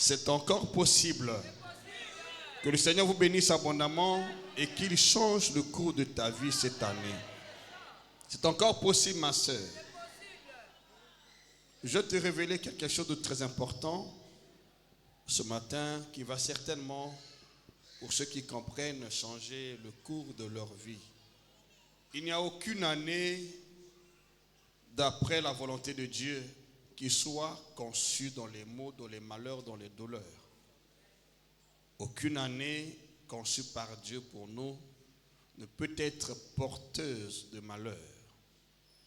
C'est encore possible. Que le Seigneur vous bénisse abondamment et qu'il change le cours de ta vie cette année. C'est encore possible, ma soeur. Je vais te révéler quelque chose de très important ce matin qui va certainement, pour ceux qui comprennent, changer le cours de leur vie. Il n'y a aucune année, d'après la volonté de Dieu, qui soit conçue dans les maux, dans les malheurs, dans les douleurs. Aucune année conçue par Dieu pour nous ne peut être porteuse de malheur.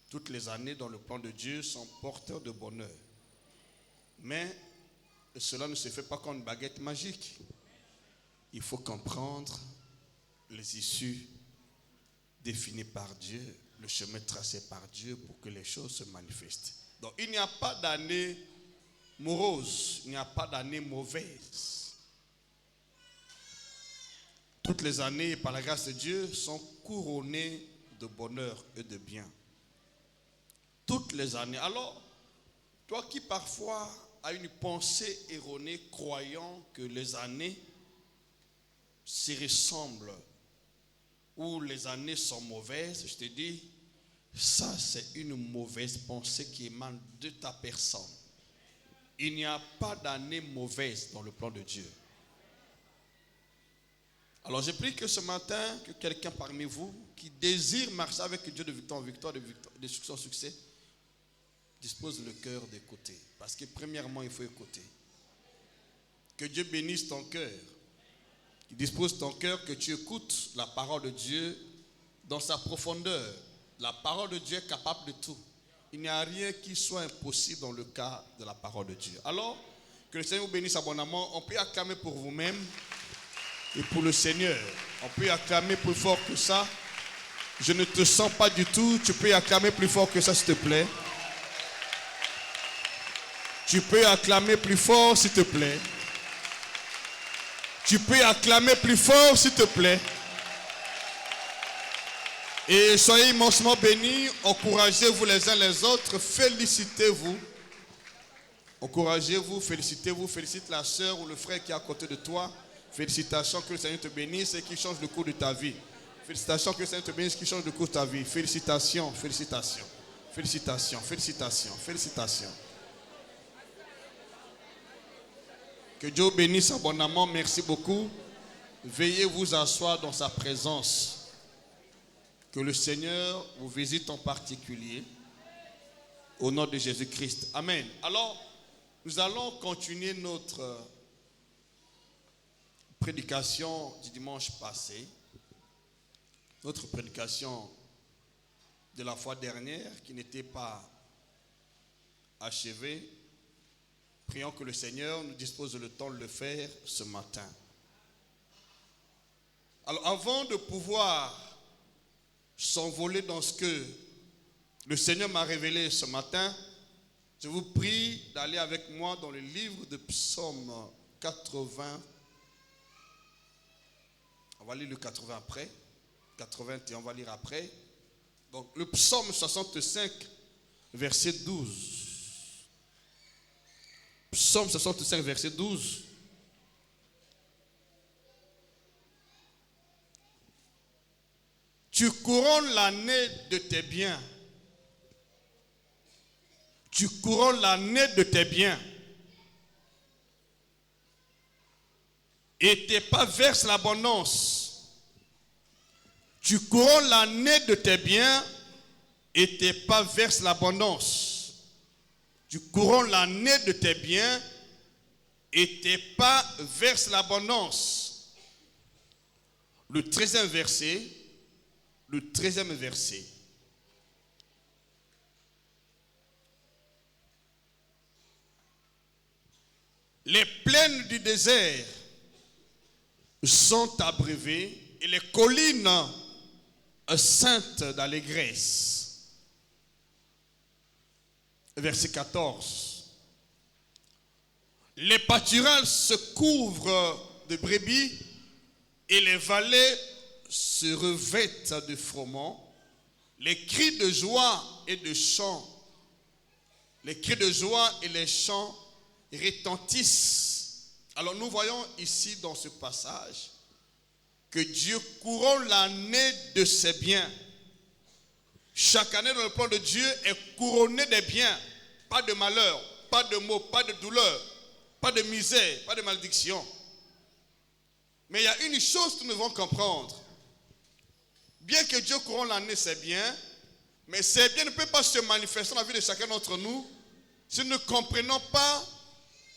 Toutes les années dans le plan de Dieu sont porteurs de bonheur. Mais cela ne se fait pas comme une baguette magique. Il faut comprendre les issues définies par Dieu, le chemin tracé par Dieu pour que les choses se manifestent. Donc il n'y a pas d'année morose, il n'y a pas d'année mauvaise. Toutes les années, par la grâce de Dieu, sont couronnées de bonheur et de bien. Toutes les années. Alors, toi qui parfois as une pensée erronée, croyant que les années se ressemblent, ou les années sont mauvaises, je te dis, ça c'est une mauvaise pensée qui émane de ta personne. Il n'y a pas d'année mauvaise dans le plan de Dieu. Alors je prie que ce matin, que quelqu'un parmi vous qui désire marcher avec Dieu de victoire en victoire, de succès en succès, dispose le cœur d'écouter. Parce que premièrement, il faut écouter. Que Dieu bénisse ton cœur. Qu'il dispose ton cœur, que tu écoutes la parole de Dieu dans sa profondeur. La parole de Dieu est capable de tout. Il n'y a rien qui soit impossible dans le cas de la parole de Dieu. Alors, que le Seigneur vous bénisse abondamment. On peut acclamer pour vous-même et pour le Seigneur. On peut acclamer plus fort que ça. Je ne te sens pas du tout. Tu peux acclamer plus fort que ça, s'il te plaît. Tu peux acclamer plus fort, s'il te plaît. Tu peux acclamer plus fort, s'il te plaît. Et soyez immensement bénis. Encouragez-vous les uns les autres. Félicitez-vous. Encouragez-vous, félicitez-vous. Félicite la soeur ou le frère qui est à côté de toi. Félicitations, que le Seigneur te bénisse et qu'il change le cours de ta vie. Félicitations, que le Seigneur te bénisse et qu'il change le cours de ta vie. Félicitations, félicitations. Félicitations, félicitations, félicitations. Que Dieu bénisse abondamment. Merci beaucoup. Veuillez vous asseoir dans sa présence. Que le Seigneur vous visite en particulier. Au nom de Jésus-Christ. Amen. Alors, nous allons continuer notre prédication du dimanche passé. Notre prédication de la fois dernière qui n'était pas achevée. Prions que le Seigneur nous dispose le temps de le faire ce matin. Alors avant de pouvoir s'envoler dans ce que le Seigneur m'a révélé ce matin, je vous prie d'aller avec moi dans le livre de Psaume 80. On va lire le 80 après. 80 et on va lire après. Donc le Psaume 65, verset 12. Psaume 65, verset 12. Tu couronnes l'année de tes biens. Tu couronnes l'année de tes biens. Et tes pas versent l'abondance. Tu couronnes l'année de tes biens. Et tes pas versent l'abondance. Tu couronnes l'année de tes biens et tes pas versent l'abondance. Le 13e verset. Le 13e verset. Les plaines du désert sont abreuvées et les collines saintes d'allégresse. Verset 14. Les pâturages se couvrent de brebis et les vallées se revêtent de froment. Les cris de joie et de chants, les cris de joie et les chants retentissent Alors nous voyons ici dans ce passage que Dieu couronne l'année de ses biens. Chaque année dans le plan de Dieu est couronnée des biens. Pas de malheur, pas de maux, pas de douleur, pas de misère, pas de malédiction. Mais il y a une chose que nous devons comprendre. Bien que Dieu couronne l'année, c'est bien, mais ces biens ne peuvent pas se manifester dans la vie de chacun d'entre nous si nous ne comprenons pas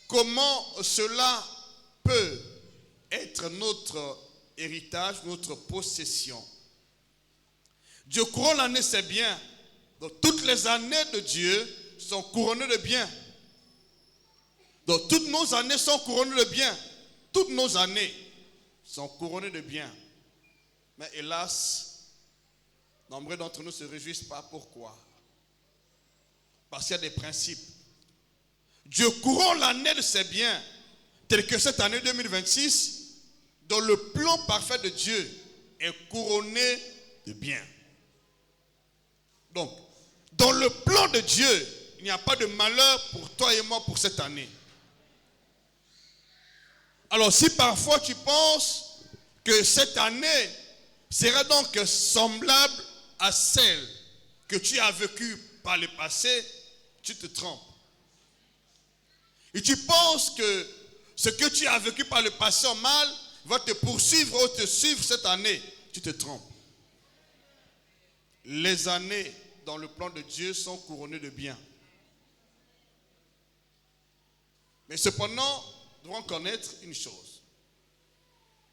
comment cela peut être notre héritage, notre possession. Dieu couronne l'année, c'est bien. Donc toutes les années de Dieu sont couronnées de biens. Donc toutes nos années sont couronnées de biens. Toutes nos années sont couronnées de biens. Mais hélas, nombreux d'entre nous ne se réjouissent pas. Pourquoi? Parce qu'il y a des principes. Dieu couronne l'année de ses biens, tel que cette année 2026, dont le plan parfait de Dieu est couronné de biens. Donc, dans le plan de Dieu, il n'y a pas de malheur pour toi et moi pour cette année. Alors, si parfois tu penses que cette année sera donc semblable à celle que tu as vécue par le passé, tu te trompes. Et tu penses que ce que tu as vécu par le passé en mal va te poursuivre ou te suivre cette année, tu te trompes. Les années dans le plan de Dieu sont couronnées de biens. Mais cependant, nous devons connaître une chose.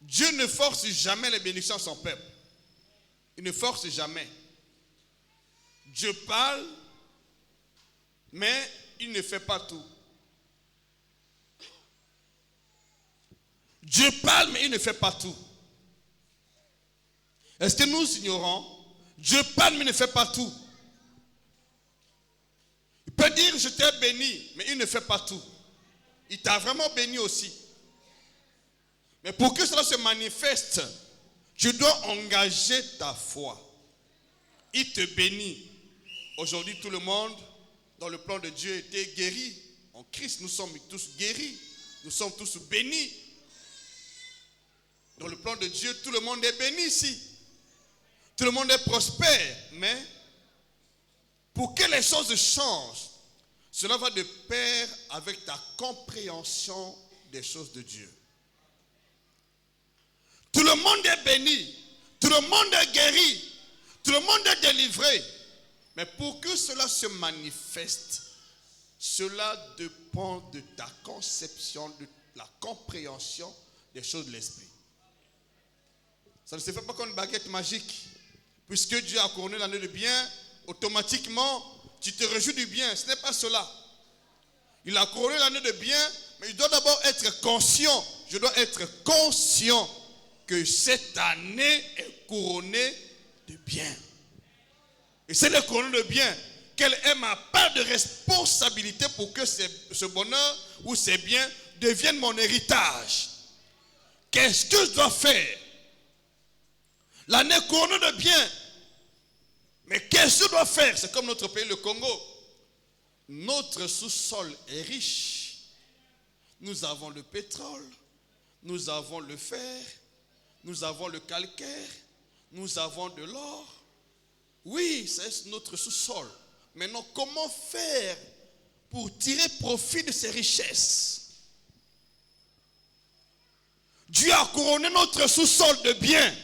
Dieu ne force jamais les bénédictions à son peuple. Il ne force jamais. Dieu parle, mais il ne fait pas tout. Dieu parle, mais il ne fait pas tout. Est-ce que nous ignorons? Dieu parle, mais il ne fait pas tout. Il peut dire, je t'ai béni, mais il ne fait pas tout. Il t'a vraiment béni aussi. Mais pour que cela se manifeste, tu dois engager ta foi. Il te bénit. Aujourd'hui, tout le monde, dans le plan de Dieu, était guéri. En Christ, nous sommes tous guéris. Nous sommes tous bénis. Dans le plan de Dieu, tout le monde est béni ici. Tout le monde est prospère. Mais pour que les choses changent, cela va de pair avec ta compréhension des choses de Dieu. Tout le monde est béni. Tout le monde est guéri. Tout le monde est délivré. Mais pour que cela se manifeste, cela dépend de ta conception, de la compréhension des choses de l'esprit. Ça ne se fait pas comme une baguette magique. Puisque Dieu a couronné l'année de bien, automatiquement, tu te réjouis du bien. Ce n'est pas cela. Il a couronné l'année de bien, mais il doit d'abord être conscient. Je dois être conscient que cette année est couronnée de bien. Et c'est le couronné de bien. Quelle est ma part de responsabilité pour que ce bonheur ou ces biens deviennent mon héritage? Qu'est-ce que je dois faire? L'année couronnée de bien. Mais qu'est-ce que je dois faire? C'est comme notre pays, le Congo. Notre sous-sol est riche. Nous avons le pétrole. Nous avons le fer. Nous avons le calcaire. Nous avons de l'or. Oui, c'est notre sous-sol. Maintenant, comment faire pour tirer profit de ces richesses? Dieu a couronné notre sous-sol de biens.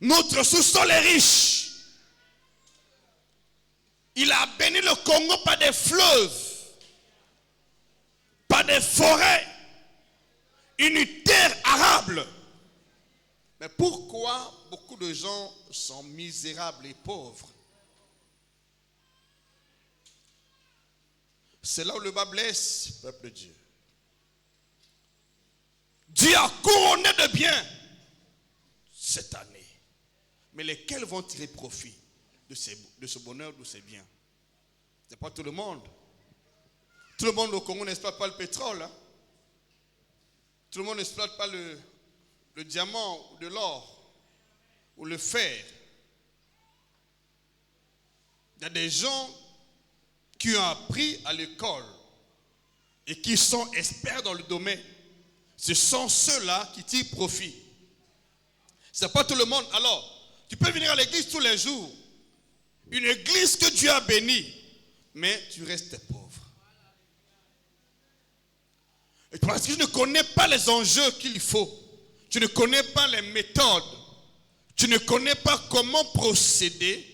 Notre sous-sol est riche. Il a béni le Congo par des fleuves, par des forêts, une terre arable. Mais pourquoi beaucoup de gens sont misérables et pauvres? C'est là où le bas blesse, peuple de Dieu. Dieu a couronné de biens cette année. Mais lesquels vont tirer profit de ce bonheur, de ces biens? Ce n'est pas tout le monde. Tout le monde au Congo n'exploite pas le pétrole. Hein? Tout le monde n'exploite pas le diamant ou de l'or ou le fer. Il y a des gens qui ont appris à l'école et qui sont experts dans le domaine, ce sont ceux-là qui tirent profit. Ce n'est pas tout le monde. Alors, tu peux venir à l'église tous les jours. Une église que Dieu a bénie, mais tu restes pauvre. Et parce que tu ne connais pas les enjeux qu'il faut. Tu ne connais pas les méthodes. Tu ne connais pas comment procéder,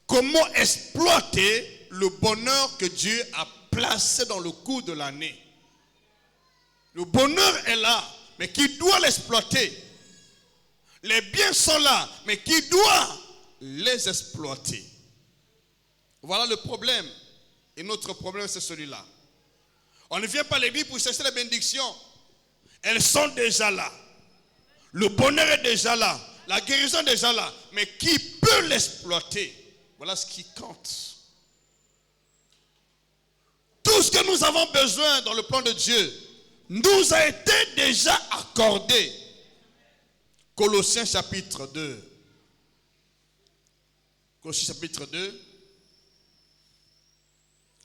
comment exploiter le bonheur que Dieu a placé dans le cours de l'année. Le bonheur est là, mais qui doit l'exploiter? Les biens sont là, mais qui doit les exploiter? Voilà le problème. Et notre problème, c'est celui-là. On ne vient pas à l'église pour chercher les bénédictions. Elles sont déjà là. Le bonheur est déjà là. La guérison est déjà là. Mais qui peut l'exploiter? Voilà ce qui compte. Tout ce que nous avons besoin dans le plan de Dieu nous a été déjà accordé. Colossiens chapitre 2. Colossiens chapitre 2.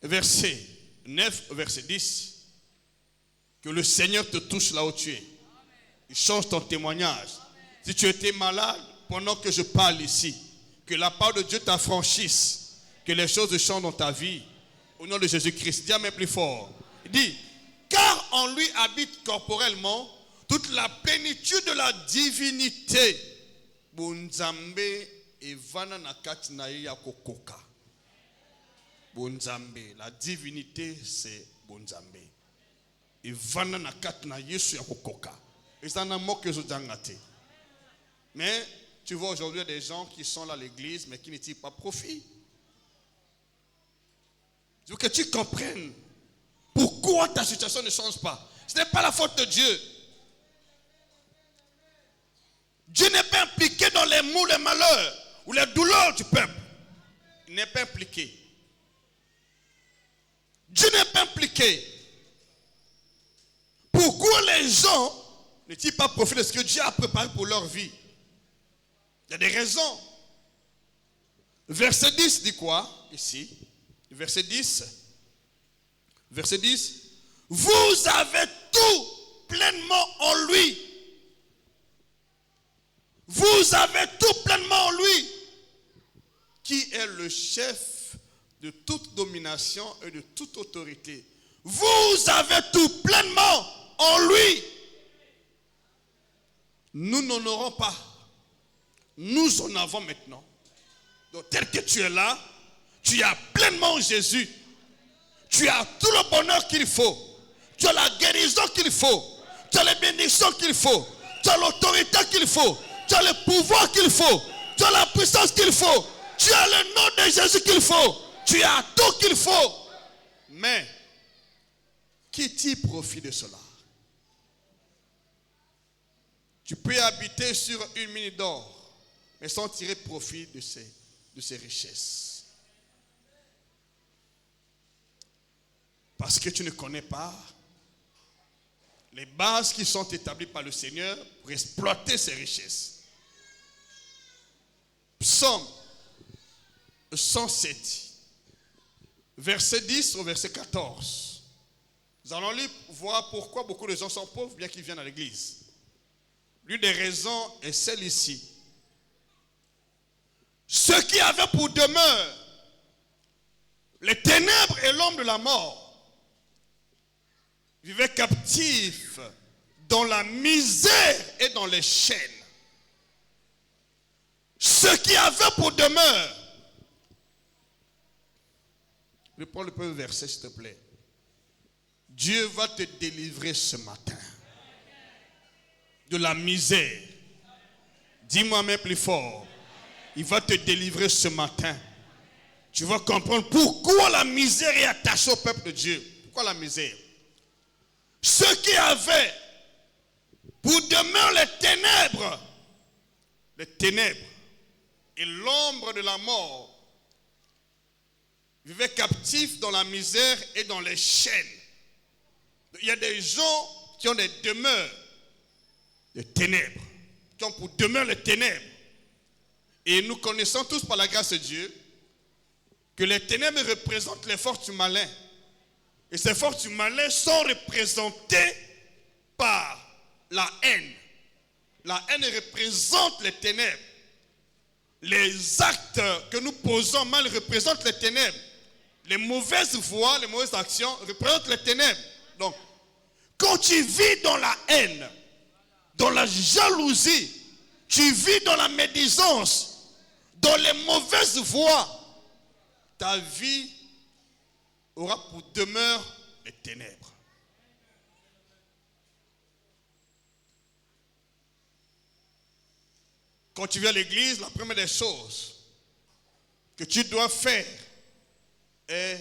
Verset 9, verset 10. Que le Seigneur te touche là où tu es. Il change ton témoignage. Si tu étais malade, pendant que je parle ici, que la parole de Dieu t'affranchisse, que les choses changent dans ta vie. Au nom de Jésus-Christ, dis un plus fort. Il dit, car en lui habite corporellement toute la plénitude de la divinité. Bonzambe evana nakati na ya kokoka. Bonzambe, la divinité c'est Bonzambe. Evana nakati na Yesu ya kokoka. Et ça n'a pas que je dangate. Mais tu vois aujourd'hui des gens qui sont là à l'église mais qui ne tirent pas profit. Je veux que tu comprennes pourquoi ta situation ne change pas. Ce n'est pas la faute de Dieu. Dieu n'est pas impliqué dans les maux, les malheurs ou les douleurs du peuple. Il n'est pas impliqué. Dieu n'est pas impliqué. Pourquoi les gens ne tirent pas profit de ce que Dieu a préparé pour leur vie? Il y a des raisons. Verset 10 dit quoi ici? Verset 10. Verset 10. Vous avez tout pleinement en lui. Vous avez tout pleinement en lui. Qui est le chef de toute domination et de toute autorité. Vous avez tout pleinement en lui. Nous n'en aurons pas. Nous en avons maintenant. Donc tel que tu es là, tu as pleinement Jésus. Tu as tout le bonheur qu'il faut. Tu as la guérison qu'il faut. Tu as les bénédictions qu'il faut. Tu as l'autorité qu'il faut. Tu as le pouvoir qu'il faut. Tu as la puissance qu'il faut. Tu as le nom de Jésus qu'il faut. Tu as tout qu'il faut. Mais, qui tire profit de cela? Tu peux habiter sur une mine d'or, mais sans tirer profit de ces richesses. Parce que tu ne connais pas les bases qui sont établies par le Seigneur pour exploiter ces richesses. Psaume 107, verset 10 au verset 14. Nous allons voir pourquoi beaucoup de gens sont pauvres bien qu'ils viennent à l'église. L'une des raisons est celle ici. Ceux qui avaient pour demeure les ténèbres et l'ombre de la mort vivaient captifs dans la misère et dans les chaînes. Ceux qui avaient pour demeure. Je prends le premier verset s'il te plaît. Dieu va te délivrer ce matin de la misère. Dis-moi même plus fort. Il va te délivrer ce matin. Tu vas comprendre pourquoi la misère est attachée au peuple de Dieu. Pourquoi la misère? Ceux qui avaient pour demeure les ténèbres et l'ombre de la mort, vivaient captifs dans la misère et dans les chaînes. Il y a des gens qui ont des demeures de ténèbres, qui ont pour demeure les ténèbres. Et nous connaissons tous par la grâce de Dieu que les ténèbres représentent les forces du malin. et ces forces du malin sont représentées par la haine. La haine représente les ténèbres. Les actes que nous posons mal représentent les ténèbres. Les mauvaises voies, les mauvaises actions représentent les ténèbres. Donc, quand tu vis dans la haine, dans la jalousie, tu vis dans la médisance, dans les mauvaises voies, ta vie aura pour demeure les ténèbres. Quand tu viens à l'église, la première des choses que tu dois faire est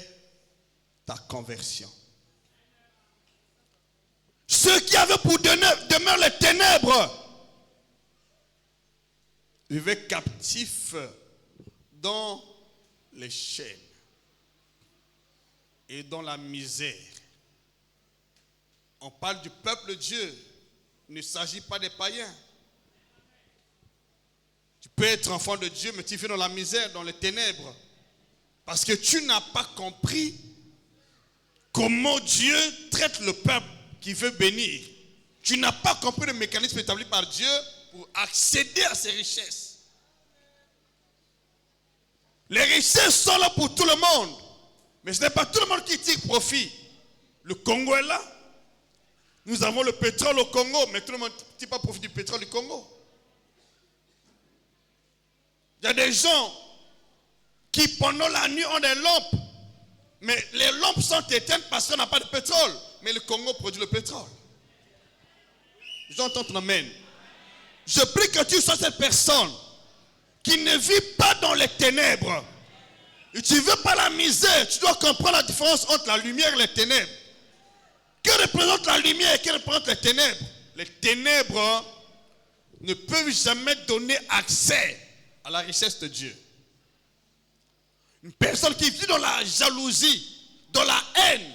ta conversion. Ceux qui avaient pour demeure les ténèbres vivaient captifs dans les chaînes et dans la misère. On parle du peuple de Dieu. Il ne s'agit pas des païens. Tu peux être enfant de Dieu, mais tu vis dans la misère, dans les ténèbres. Parce que tu n'as pas compris comment Dieu traite le peuple qui veut bénir. Tu n'as pas compris le mécanisme établi par Dieu pour accéder à ces richesses. Les richesses sont là pour tout le monde. Mais ce n'est pas tout le monde qui tire profit. Le Congo est là. Nous avons le pétrole au Congo, mais tout le monde ne tire pas profit du pétrole du Congo. Il y a des gens qui pendant la nuit ont des lampes. Mais les lampes sont éteintes parce qu'on n'a pas de pétrole. Mais le Congo produit le pétrole. J'entends ton amen. Je prie que tu sois cette personne qui ne vit pas dans les ténèbres. Et tu ne veux pas la misère. Tu dois comprendre la différence entre la lumière et les ténèbres. Que représente la lumière et que représente les ténèbres? Les ténèbres ne peuvent jamais donner accès à la richesse de Dieu. Une personne qui vit dans la jalousie, dans la haine,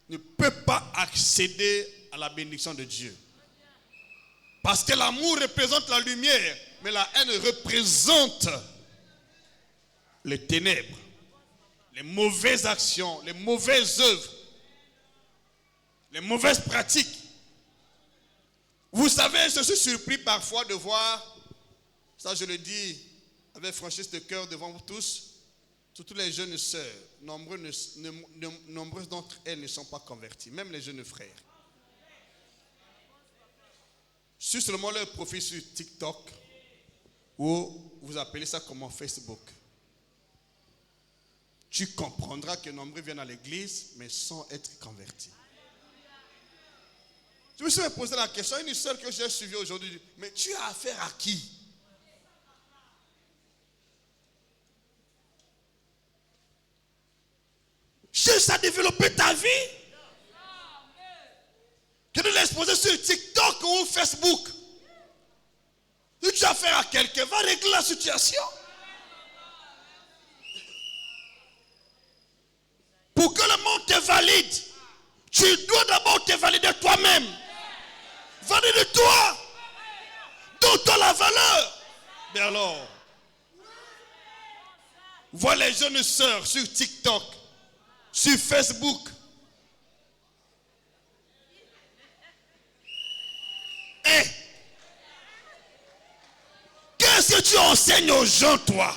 ne peut pas accéder à la bénédiction de Dieu. Parce que l'amour représente la lumière, mais la haine représente les ténèbres, les mauvaises actions, les mauvaises œuvres, les mauvaises pratiques. Vous savez, je suis surpris parfois de voir, ça je le dis avec franchise de cœur devant vous tous, surtout les jeunes sœurs, nombreuses d'entre elles ne sont pas converties, même les jeunes frères. Sur seulement leur profil sur TikTok, ou vous appelez ça comment Facebook, tu comprendras que nombreux viennent à l'église, mais sans être convertis. Je me suis posé la question, une sœur que j'ai suivie aujourd'hui, mais tu as affaire à qui? Cherche à développer ta vie. Que de l'exposer sur TikTok ou Facebook. Si tu as affaire à quelqu'un, va régler la situation. Pour que le monde te valide, tu dois d'abord te valider toi-même. Valide-toi. Donne-toi la valeur. Mais alors, vois les jeunes sœurs sur TikTok, sur Facebook. Et qu'est-ce que tu enseignes aux gens, toi?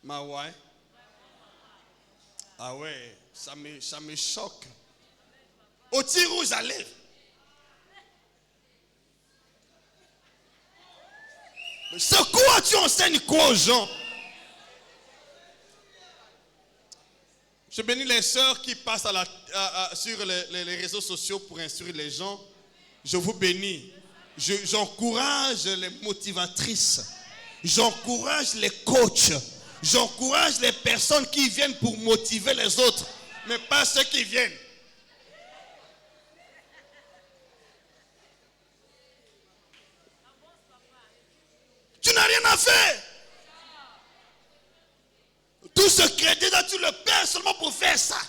Ma ouais. Ah ouais, ça me choque. Au tir rouge à lèvres. C'est quoi tu enseignes quoi aux gens? Je bénis les sœurs qui passent sur les réseaux sociaux pour instruire les gens. Je vous bénis. J'encourage les motivatrices. J'encourage les coachs. J'encourage les personnes qui viennent pour motiver les autres, mais pas ceux qui viennent. Tu n'as rien à faire. Tout ce crédit là, tu le perds seulement pour faire ça.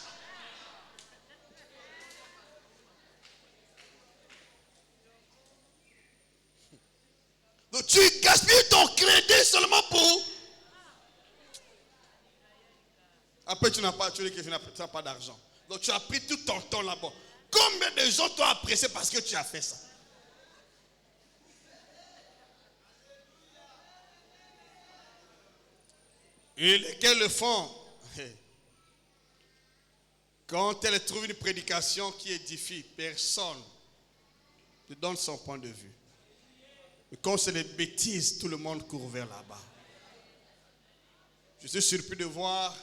Donc tu gaspilles ton crédit seulement pour... Après, tu dis que tu n'as pas d'argent. Donc, tu as pris tout ton temps là-bas. Combien de gens t'ont apprécié parce que tu as fait ça? Et lesquels le font? Quand elle trouve une prédication qui édifie, personne ne donne son point de vue. Et quand c'est des bêtises, tout le monde court vers là-bas. Je suis surpris de voir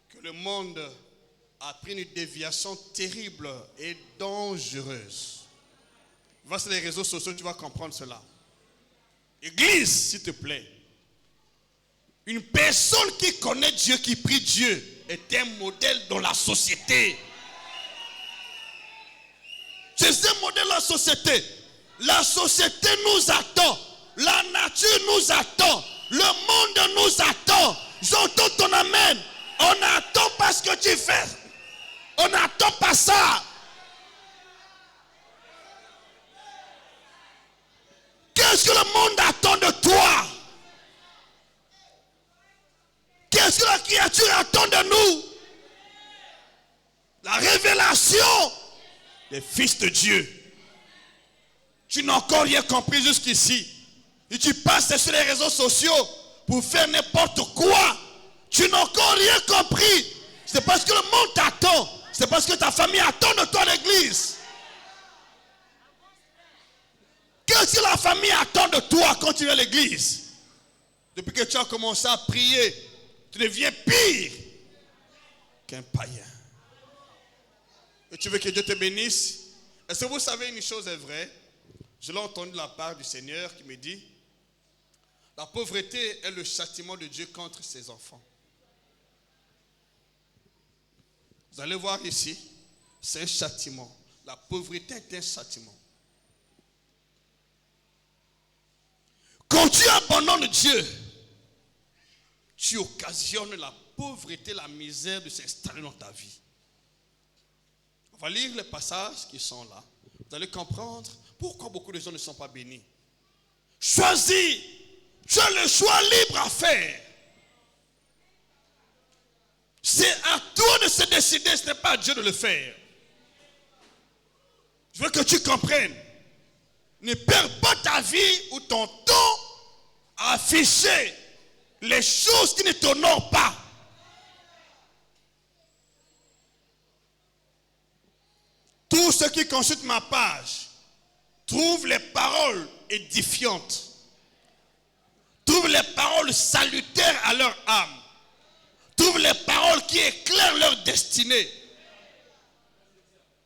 que le monde a pris une déviation terrible et dangereuse. Va sur les réseaux sociaux, tu vas comprendre cela. Église, s'il te plaît. Une personne qui connaît Dieu, qui prie Dieu, est un modèle dans la société. C'est un modèle dans la société. La société nous attend. La nature nous attend. Le monde nous attend. J'entends ton amen. On n'attend pas ce que tu fais. On n'attend pas ça. Qu'est-ce que le monde attend de toi? Qu'est-ce que la créature attend de nous? La révélation des fils de Dieu. Tu n'as encore rien compris jusqu'ici. Et tu passes sur les réseaux sociaux pour faire n'importe quoi. Tu n'as encore rien compris. C'est parce que le monde t'attend. C'est parce que ta famille attend de toi l'église. Qu'est-ce que la famille attend de toi quand tu es à l'église? Depuis que tu as commencé à prier, tu deviens pire qu'un païen. Et tu veux que Dieu te bénisse? Est-ce que vous savez une chose est vraie? Je l'ai entendu de la part du Seigneur qui me dit: la pauvreté est le châtiment de Dieu contre ses enfants. Vous allez voir ici, c'est un châtiment. La pauvreté est un châtiment. Quand tu abandonnes Dieu, tu occasionnes la pauvreté, la misère de s'installer dans ta vie. On va lire les passages qui sont là. Vous allez comprendre pourquoi beaucoup de gens ne sont pas bénis. Choisis. Tu as le choix libre à faire. C'est à toi de se décider, ce n'est pas à Dieu de le faire. Je veux que tu comprennes. Ne perds pas ta vie ou ton temps à afficher les choses qui ne t'honorent pas. Tous ceux qui consultent ma page trouvent les paroles édifiantes. Trouvent les paroles salutaires à leur âme. Trouvent les paroles qui éclairent leur destinée.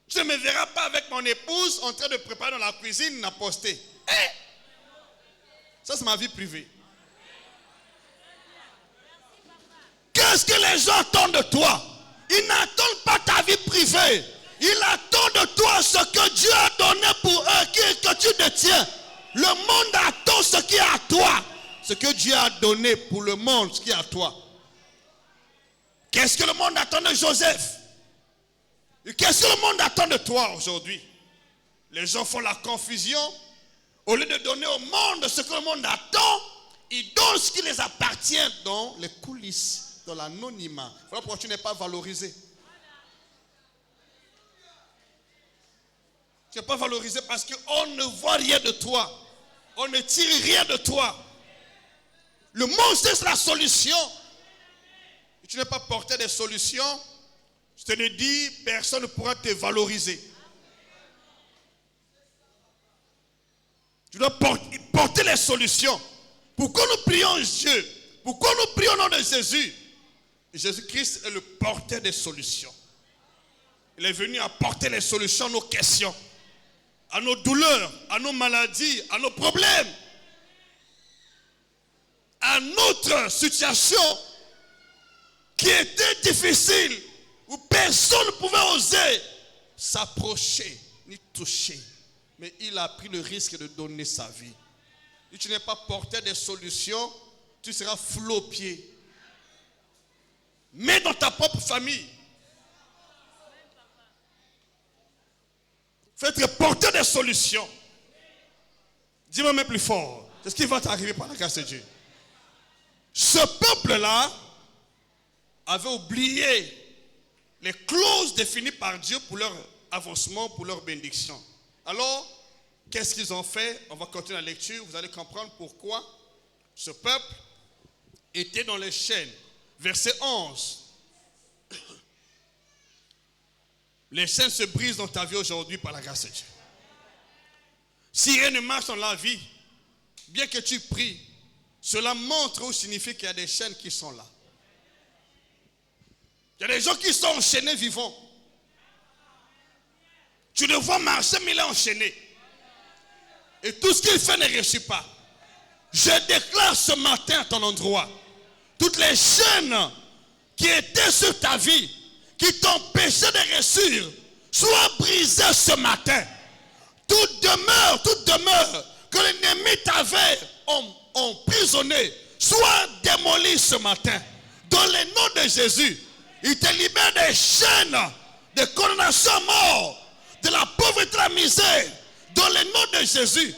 Tu ne me verras pas avec mon épouse en train de préparer dans la cuisine à poster. Ça, c'est ma vie privée. Qu'est-ce que les gens attendent de toi? Ils n'attendent pas ta vie privée. Ils attendent de toi ce que Dieu a donné pour eux, que tu détiens. Le monde attend ce qui est à toi. Ce que Dieu a donné pour le monde, ce qui est à toi. Qu'est-ce que le monde attend de Joseph? Et qu'est-ce que le monde attend de toi aujourd'hui? Les gens font la confusion. Au lieu de donner au monde ce que le monde attend, ils donnent ce qui les appartient dans les coulisses, dans l'anonymat. Voilà pourquoi tu n'es pas valorisé. Tu n'es pas valorisé parce qu'on ne voit rien de toi. On ne tire rien de toi. Le monde, c'est la solution. Et tu n'es pas porté des solutions. Je te le dis, personne ne pourra te valoriser. Tu dois porter les solutions. Pourquoi nous prions Dieu? Pourquoi nous prions au nom de Jésus? Jésus-Christ est le porteur des solutions. Il est venu apporter les solutions à nos questions, à nos douleurs, à nos maladies, à nos problèmes, à notre situation qui était difficile, où personne ne pouvait oser s'approcher ni toucher. Mais il a pris le risque de donner sa vie. Si tu n'es pas porteur des solutions, tu seras flou aux pieds. Mais dans ta propre famille, faut être porteur des solutions. Dis-moi même plus fort. C'est ce qui va t'arriver par la grâce de Dieu. Ce peuple-là avaient oublié les clauses définies par Dieu pour leur avancement, pour leur bénédiction. Alors, qu'est-ce qu'ils ont fait? On va continuer la lecture, vous allez comprendre pourquoi ce peuple était dans les chaînes. Verset 11. Les chaînes se brisent dans ta vie aujourd'hui par la grâce de Dieu. Si rien ne marche dans la vie, bien que tu pries, cela montre ou signifie qu'il y a des chaînes qui sont là. Il y a des gens qui sont enchaînés vivants. Tu le vois marcher, mais il est enchaîné. Et tout ce qu'il fait ne réussit pas. Je déclare ce matin à ton endroit, toutes les chaînes qui étaient sur ta vie, qui t'empêchaient de réussir, soient brisées ce matin. Toute demeure que l'ennemi t'avait emprisonné, soit démolie ce matin. Dans le nom de Jésus, il te libère des chaînes de condamnation à mort, de la pauvreté, de la misère. Dans le nom de Jésus,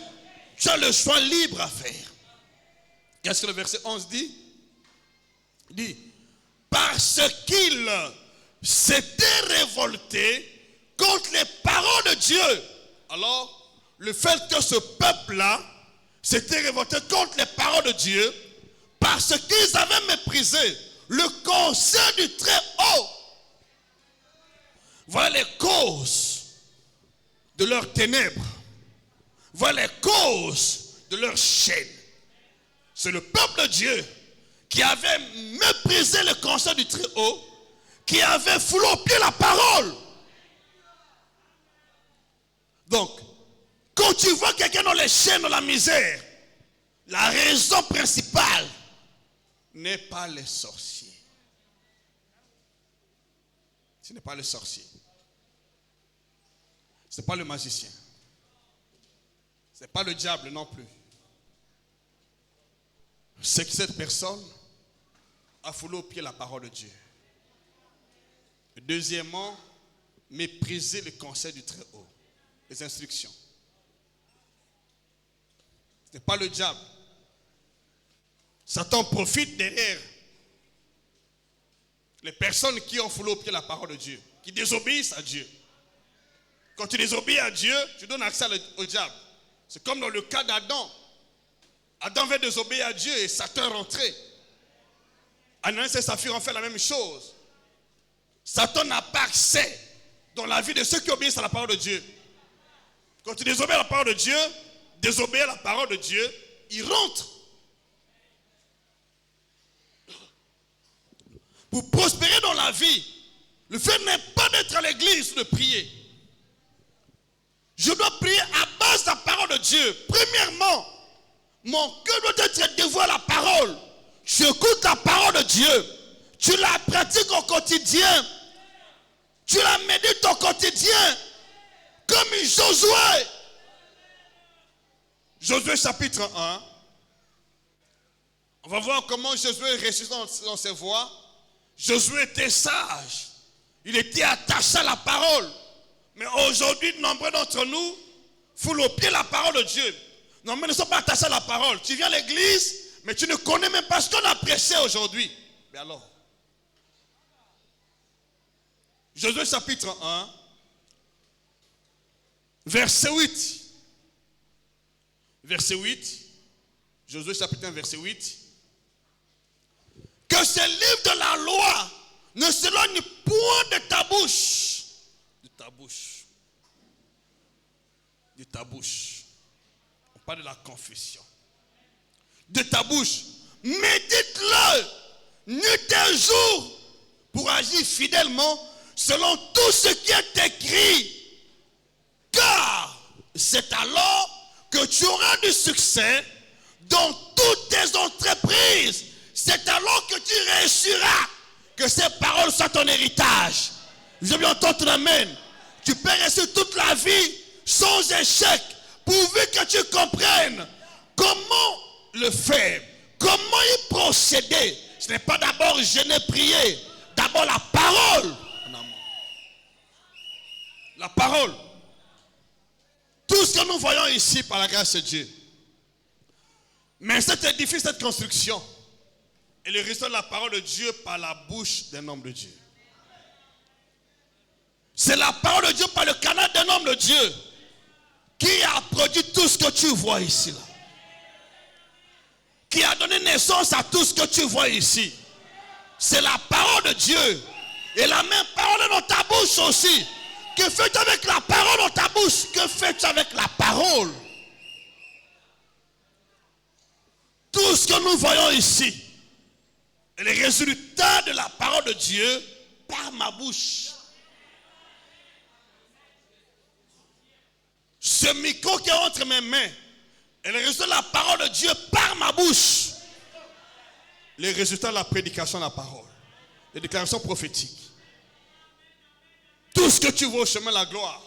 tu as le choix libre à faire. Qu'est-ce que le verset 11 dit? Il dit, parce qu'il s'était révolté contre les paroles de Dieu. Alors, le fait que ce peuple-là s'était révolté contre les paroles de Dieu, parce qu'ils avaient méprisé le conseil du Très-Haut. Voilà les causes de leurs ténèbres. Voilà les causes de leur chaîne. C'est le peuple de Dieu qui avait méprisé le conseil du Très-Haut, qui avait foulé au pied la parole. Donc, quand tu vois quelqu'un dans les chaînes, dans la misère, la raison principale n'est pas les sorciers. Ce n'est pas le sorcier. Ce n'est pas le magicien. Ce n'est pas le diable non plus. C'est que cette personne a foulé au pied la parole de Dieu. Deuxièmement, mépriser le conseil du Très-Haut, les instructions. Ce n'est pas le diable. Satan profite derrière les personnes qui ont foulé au pied la parole de Dieu, qui désobéissent à Dieu. Quand tu désobéis à Dieu, tu donnes accès au diable. C'est comme dans le cas d'Adam. Adam avait désobéi à Dieu et Satan est rentré. Ananias et Saphir ont fait la même chose. Satan n'a pas accès dans la vie de ceux qui obéissent à la parole de Dieu. Quand tu désobéis à la parole de Dieu, désobéis à la parole de Dieu, il rentre. Pour prospérer dans la vie, le fait n'est pas d'être à l'église ou de prier. Je dois prier à base de la parole de Dieu. Premièrement, mon cœur doit être dévoué à la parole. Tu écoutes la parole de Dieu. Tu la pratiques au quotidien. Tu la médites au quotidien. Comme Josué. Josué chapitre 1. On va voir comment Josué réussit dans ses voies. Josué était sage. Il était attaché à la parole. Mais aujourd'hui, nombreux d'entre nous foulent au pied la parole de Dieu. Non, mais ne sont pas attachés à la parole. Tu viens à l'église, mais tu ne connais même pas ce qu'on a prêché aujourd'hui. Mais alors, Josué chapitre 1, verset 8. Verset 8. Josué chapitre 1, verset 8. Que ce livre de la loi ne s'éloigne point de ta bouche. De ta bouche. De ta bouche. On parle de la confession. De ta bouche. Médite-le nuit et jour pour agir fidèlement selon tout ce qui est écrit. Car c'est alors que tu auras du succès dans toutes tes entreprises. C'est alors que tu réussiras. Que ces paroles soient ton héritage. Je veux entendre ton amen. Tu peux réussir toute la vie sans échec, pourvu que tu comprennes comment le faire, comment y procéder. Ce n'est pas d'abord jeûner, prier, d'abord la parole. La parole. Tout ce que nous voyons ici par la grâce de Dieu. Mais cet édifice, cette construction, Et le résultat de la parole de Dieu par la bouche d'un homme de Dieu. C'est la parole de Dieu par le canal d'un homme de Dieu qui a produit tout ce que tu vois ici. Là. Qui a donné naissance à tout ce que tu vois ici. C'est la parole de Dieu. Et la même parole est dans ta bouche aussi. Que fais-tu avec la parole dans ta bouche? Que fais-tu avec la parole? Tout ce que nous voyons ici est le résultat de la parole de Dieu par ma bouche. Ce micro qui est entre mes mains est le résultat de la parole de Dieu par ma bouche. Le résultat de la prédication de la parole. Les déclarations prophétiques. Tout ce que tu vois au chemin de la gloire.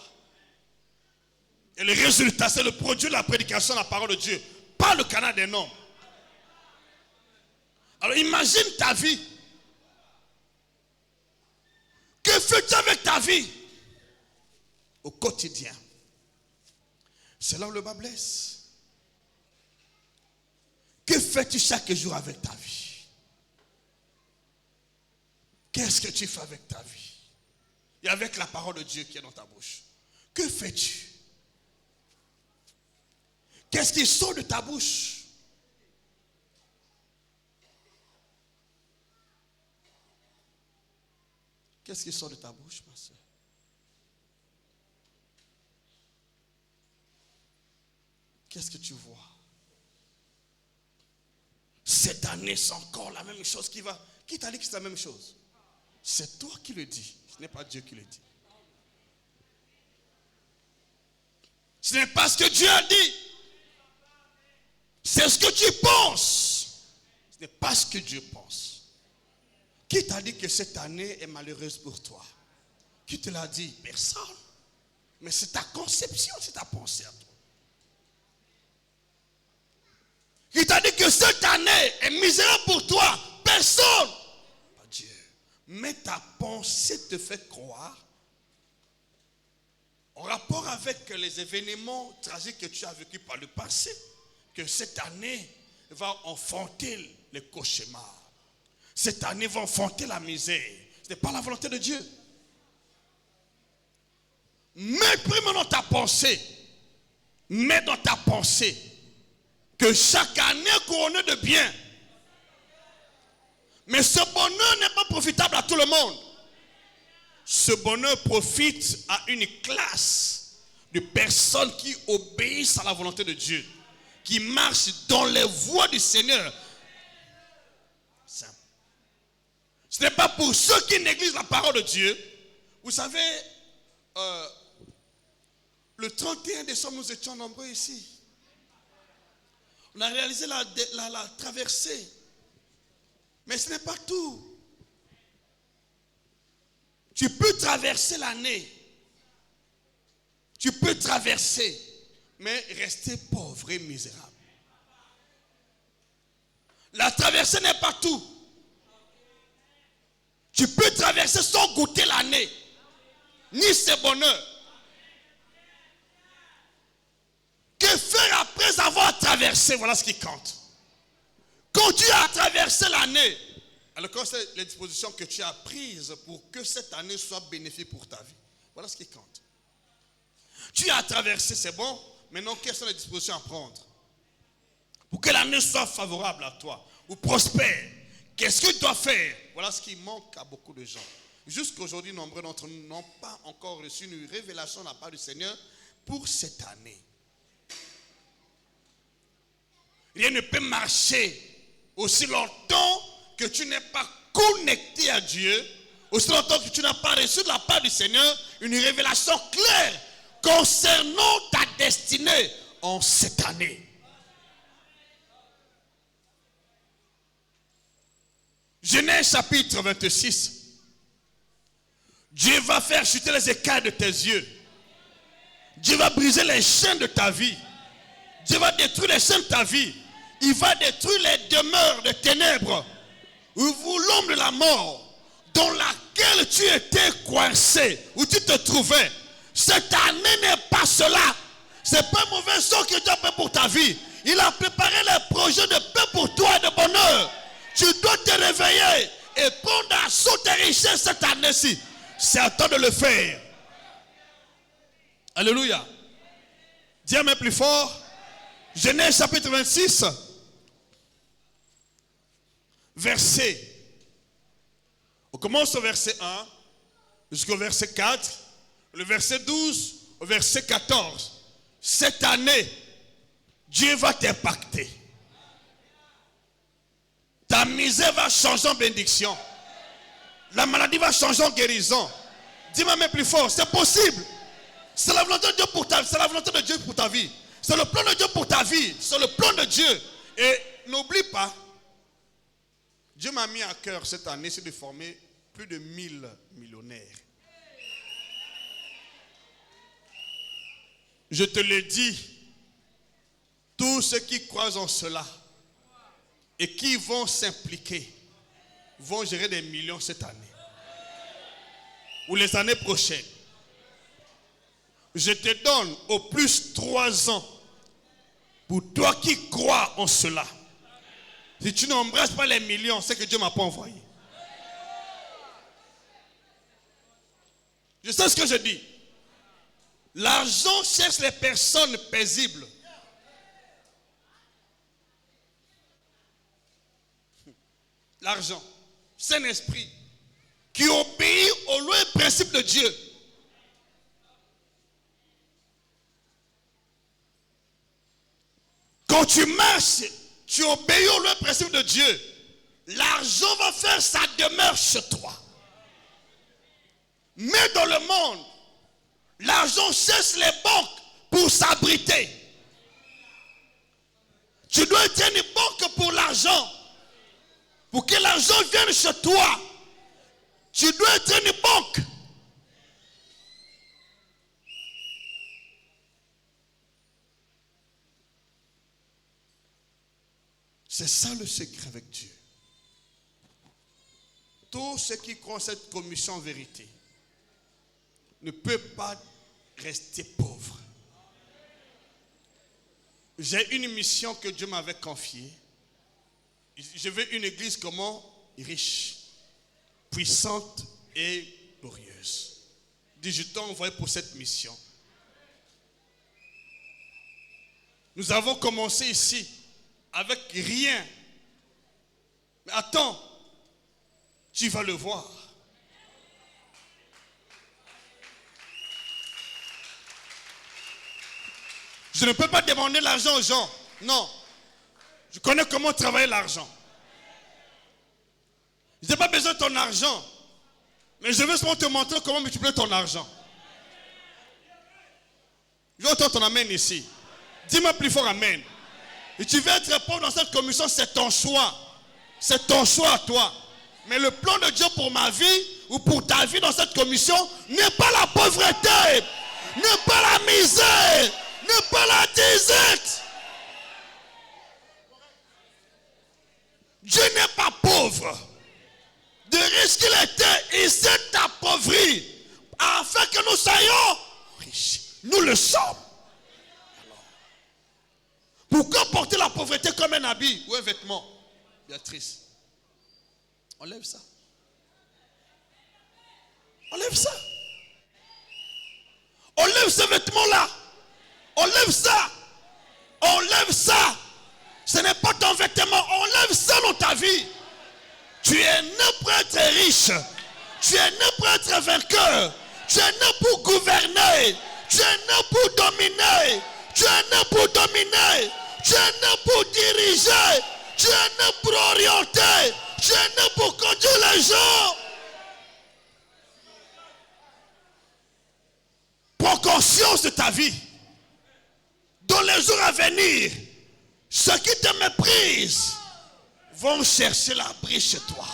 Et le résultat, c'est le produit de la prédication de la parole de Dieu. Par le canal d'un homme. Alors imagine ta vie. Que fais-tu avec ta vie? Au quotidien. C'est là où le bas blesse. Que fais-tu chaque jour avec ta vie? Qu'est-ce que tu fais avec ta vie? Et avec la parole de Dieu qui est dans ta bouche. Que fais-tu? Qu'est-ce qui sort de ta bouche? Qu'est-ce qui sort de ta bouche, ma soeur? Qu'est-ce que tu vois? Cette année, c'est encore la même chose qui va. Qui t'a dit que c'est la même chose? C'est toi qui le dis. Ce n'est pas Dieu qui le dit. Ce n'est pas ce que Dieu a dit. C'est ce que tu penses. Ce n'est pas ce que Dieu pense. Qui t'a dit que cette année est malheureuse pour toi? Qui te l'a dit? Personne. Mais c'est ta conception, c'est ta pensée à toi. Qui t'a dit que cette année est misérable pour toi? Personne. Pas Dieu. Mais ta pensée te fait croire, en rapport avec les événements tragiques que tu as vécus par le passé, que cette année va enfanter les cauchemars. Cette année va enfanter la misère. Ce n'est pas la volonté de Dieu. Mets premièrement dans ta pensée. Mets dans ta pensée que chaque année est couronnée de bien. Mais ce bonheur n'est pas profitable à tout le monde. Ce bonheur profite à une classe de personnes qui obéissent à la volonté de Dieu, qui marchent dans les voies du Seigneur. Simple. Ce n'est pas pour ceux qui négligent la parole de Dieu. Vous savez, le 31 décembre, nous étions nombreux ici. On a réalisé la traversée. Mais ce n'est pas tout. Tu peux traverser l'année. Tu peux traverser, mais rester pauvre et misérable. La traversée n'est pas tout. Tu peux traverser sans goûter l'année, ni ses bonheurs. Que faire après avoir traversé? Voilà ce qui compte. Quand tu as traversé l'année, alors quand c'est les dispositions que tu as prises pour que cette année soit bénéfique pour ta vie. Voilà ce qui compte. Tu as traversé, c'est bon. Maintenant, quelles sont les dispositions à prendre pour que l'année soit favorable à toi ou prospère? Qu'est-ce que tu dois faire? Voilà ce qui manque à beaucoup de gens. Jusqu'aujourd'hui, nombreux d'entre nous n'ont pas encore reçu une révélation de la part du Seigneur pour cette année. Rien ne peut marcher aussi longtemps que tu n'es pas connecté à Dieu, aussi longtemps que tu n'as pas reçu de la part du Seigneur une révélation claire concernant ta destinée en cette année. Genèse chapitre 26. Dieu va faire chuter les écailles de tes yeux. Dieu va briser les chaînes de ta vie. Dieu va détruire les chaînes de ta vie. Il va détruire les demeures de ténèbres, où l'ombre de la mort, dans laquelle tu étais coincé, où tu te trouvais. Cette année n'est pas cela. Ce n'est pas un mauvais sort que Dieu a fait pour ta vie. Il a préparé les projets de paix pour toi et de bonheur. Tu dois te réveiller et prendre assaut tes richesses cette année-ci. C'est à toi de le faire. Alléluia. Dis un peu plus fort. Genèse chapitre 26. Verset. On commence au verset 1 jusqu'au verset 4. Le verset 12 au verset 14. Cette année, Dieu va t'impacter. Ta misère va changer en bénédiction. La maladie va changer en guérison. Dis-moi même plus fort, c'est possible. C'est la volonté de Dieu pour ta vie. C'est la volonté de Dieu pour ta vie. C'est le plan de Dieu pour ta vie. C'est le plan de Dieu. Et n'oublie pas, Dieu m'a mis à cœur cette année, c'est de former plus de 1000 millionnaires. Je te le dis, tous ceux qui croient en cela et qui vont s'impliquer vont gérer des millions cette année ou les années prochaines. Je te donne au plus 3 ans pour toi qui crois en cela. Si tu n'embrasses pas les millions, c'est que Dieu ne m'a pas envoyé. Je sais ce que je dis. L'argent cherche les personnes paisibles. L'argent, Saint-Esprit, qui obéit au lois et principes de Dieu. Quand tu marches, tu obéis aux lois et principes de Dieu. L'argent va faire sa demeure chez toi. Mais dans le monde, l'argent cherche les banques pour s'abriter. Tu dois être une banque pour l'argent. Pour que l'argent vienne chez toi, tu dois être une banque. C'est ça le secret avec Dieu. Tous ceux qui croient cette commission en vérité ne peuvent pas rester pauvres. J'ai une mission que Dieu m'avait confiée. Je veux une église comment? Riche, puissante et glorieuse. Dis, je t'ai envoyé pour cette mission. Nous avons commencé ici avec rien. Mais attends, tu vas le voir. Je ne peux pas demander l'argent aux gens. Non. Je connais comment travailler l'argent. Je n'ai pas besoin de ton argent. Mais je veux seulement te montrer comment multiplier ton argent. Je veux entendre ton amen ici. Dis-moi plus fort amen. Et tu veux être pauvre dans cette commission, c'est ton choix. C'est ton choix à toi. Mais le plan de Dieu pour ma vie ou pour ta vie dans cette commission n'est pas la pauvreté, n'est pas la misère, n'est pas la disette. Dieu n'est pas pauvre. De riche qu'il était, il s'est appauvri afin que nous soyons riches. Nous le sommes. Alors, pourquoi porter la pauvreté comme un habit ou un vêtement? Béatrice, enlève ça. Enlève ça. Enlève ce vêtement-là. Enlève ça. Enlève ça. Ce n'est pas ton vêtement. Enlève ça dans ta vie. Tu es né pour être riche. Tu es né pour être vainqueur. Tu es né pour gouverner. Tu es né pour dominer. Tu es né pour dominer. Tu es né pour diriger. Tu es né pour orienter. Tu es né pour conduire les gens. Prends conscience de ta vie. Dans les jours à venir, ceux qui te méprisent vont chercher l'abri chez toi.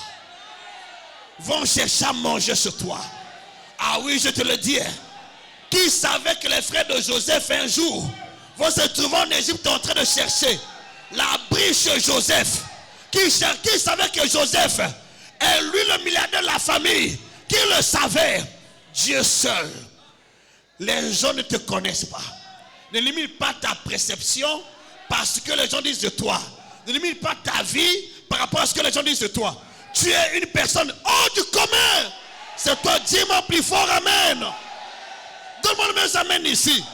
Vont chercher à manger chez toi. Ah oui, je te le dis. Qui savait que les frères de Joseph un jour vont se trouver en Égypte en train de chercher l'abri chez Joseph? Qui savait que Joseph est lui le milliardaire de la famille? Qui le savait? Dieu seul. Les gens ne te connaissent pas. Ne limite pas ta perception parce que les gens disent de toi. Ne limite pas ta vie par rapport à ce que les gens disent de toi. Tu es une personne hors du commun. C'est toi, dis-moi plus fort, amen. Donne-moi le même amen ici.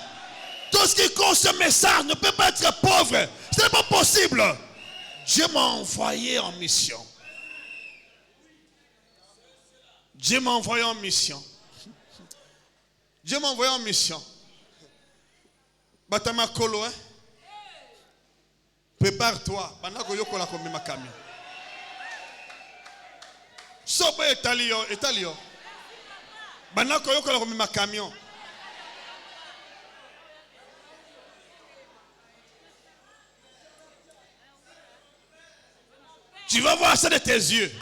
Tout ce qui compte ce message ne peut pas être pauvre. Ce n'est pas possible. Dieu m'a envoyé en mission. Dieu m'a envoyé en mission. Dieu m'a envoyé en mission. Batama Kolo, hein? Prépare-toi. Banako yoko la kombi ma camion. Sobo etalio. Banako yoko la kombi ma camion. Tu vas voir ça de tes yeux.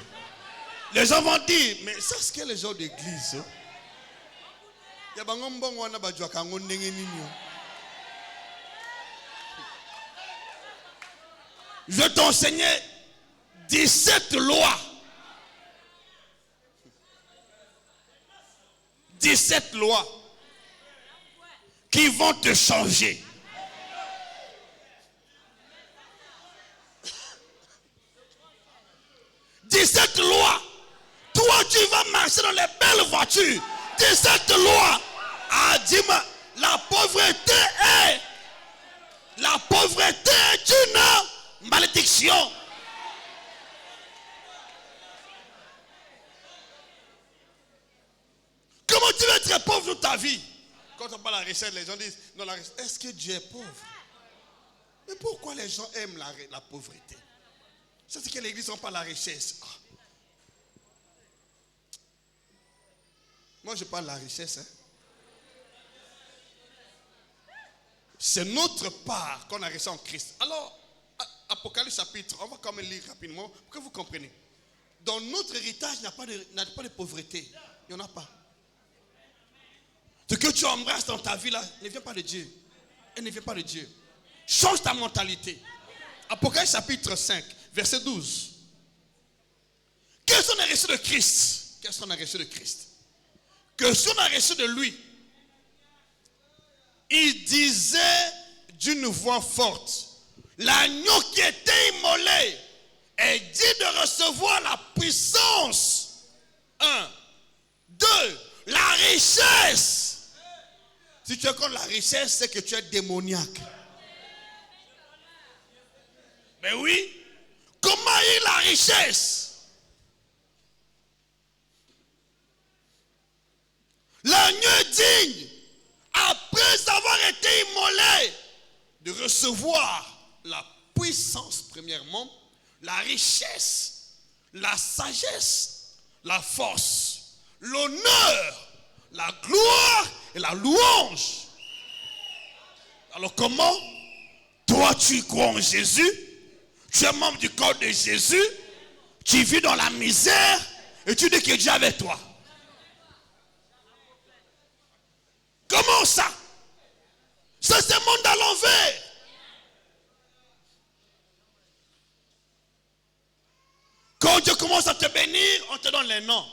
Les gens vont dire, mais ça c'est que les gens d'église. Je vais t'enseigner 17 lois. 17 lois qui vont te changer. Cette loi, toi tu vas marcher dans les belles voitures. 17 lois. Ah, dis-moi, la pauvreté est une malédiction. Comment tu vas être pauvre toute ta vie? Quand on parle de la richesse, les gens disent, non, la richesse, est-ce que Dieu est pauvre? Mais pourquoi les gens aiment la pauvreté? Ça, c'est que l'église n'a pas la richesse. Ah. Moi, je parle de la richesse. Hein. C'est notre part qu'on a reçu en Christ. Alors, Apocalypse chapitre, on va quand même lire rapidement pour que vous compreniez. Dans notre héritage, il n'y a pas de pauvreté. Il n'y en a pas. Ce que tu embrasses dans ta vie là, ne vient pas de Dieu. Elle ne vient pas de Dieu. Change ta mentalité. Apocalypse chapitre 5. Verset 12. Qu'est-ce qu'on a reçu de Christ? Qu'est-ce qu'on a reçu de Christ? Que ce qu'on a reçu de lui, il disait d'une voix forte, l'agneau qui était immolé est dit de recevoir la puissance. 1. 2. La richesse. Si tu es contre la richesse, c'est que tu es démoniaque. Mais oui. Comment est la richesse? L'agneau est digne, après avoir été immolé, de recevoir la puissance, premièrement, la richesse, la sagesse, la force, l'honneur, la gloire et la louange. Alors comment? Toi tu crois en Jésus? Tu es membre du corps de Jésus, tu vis dans la misère et tu dis que Dieu est avec toi. Comment ça? Ça c'est le monde à l'envers. Quand Dieu commence à te bénir, on te donne les noms.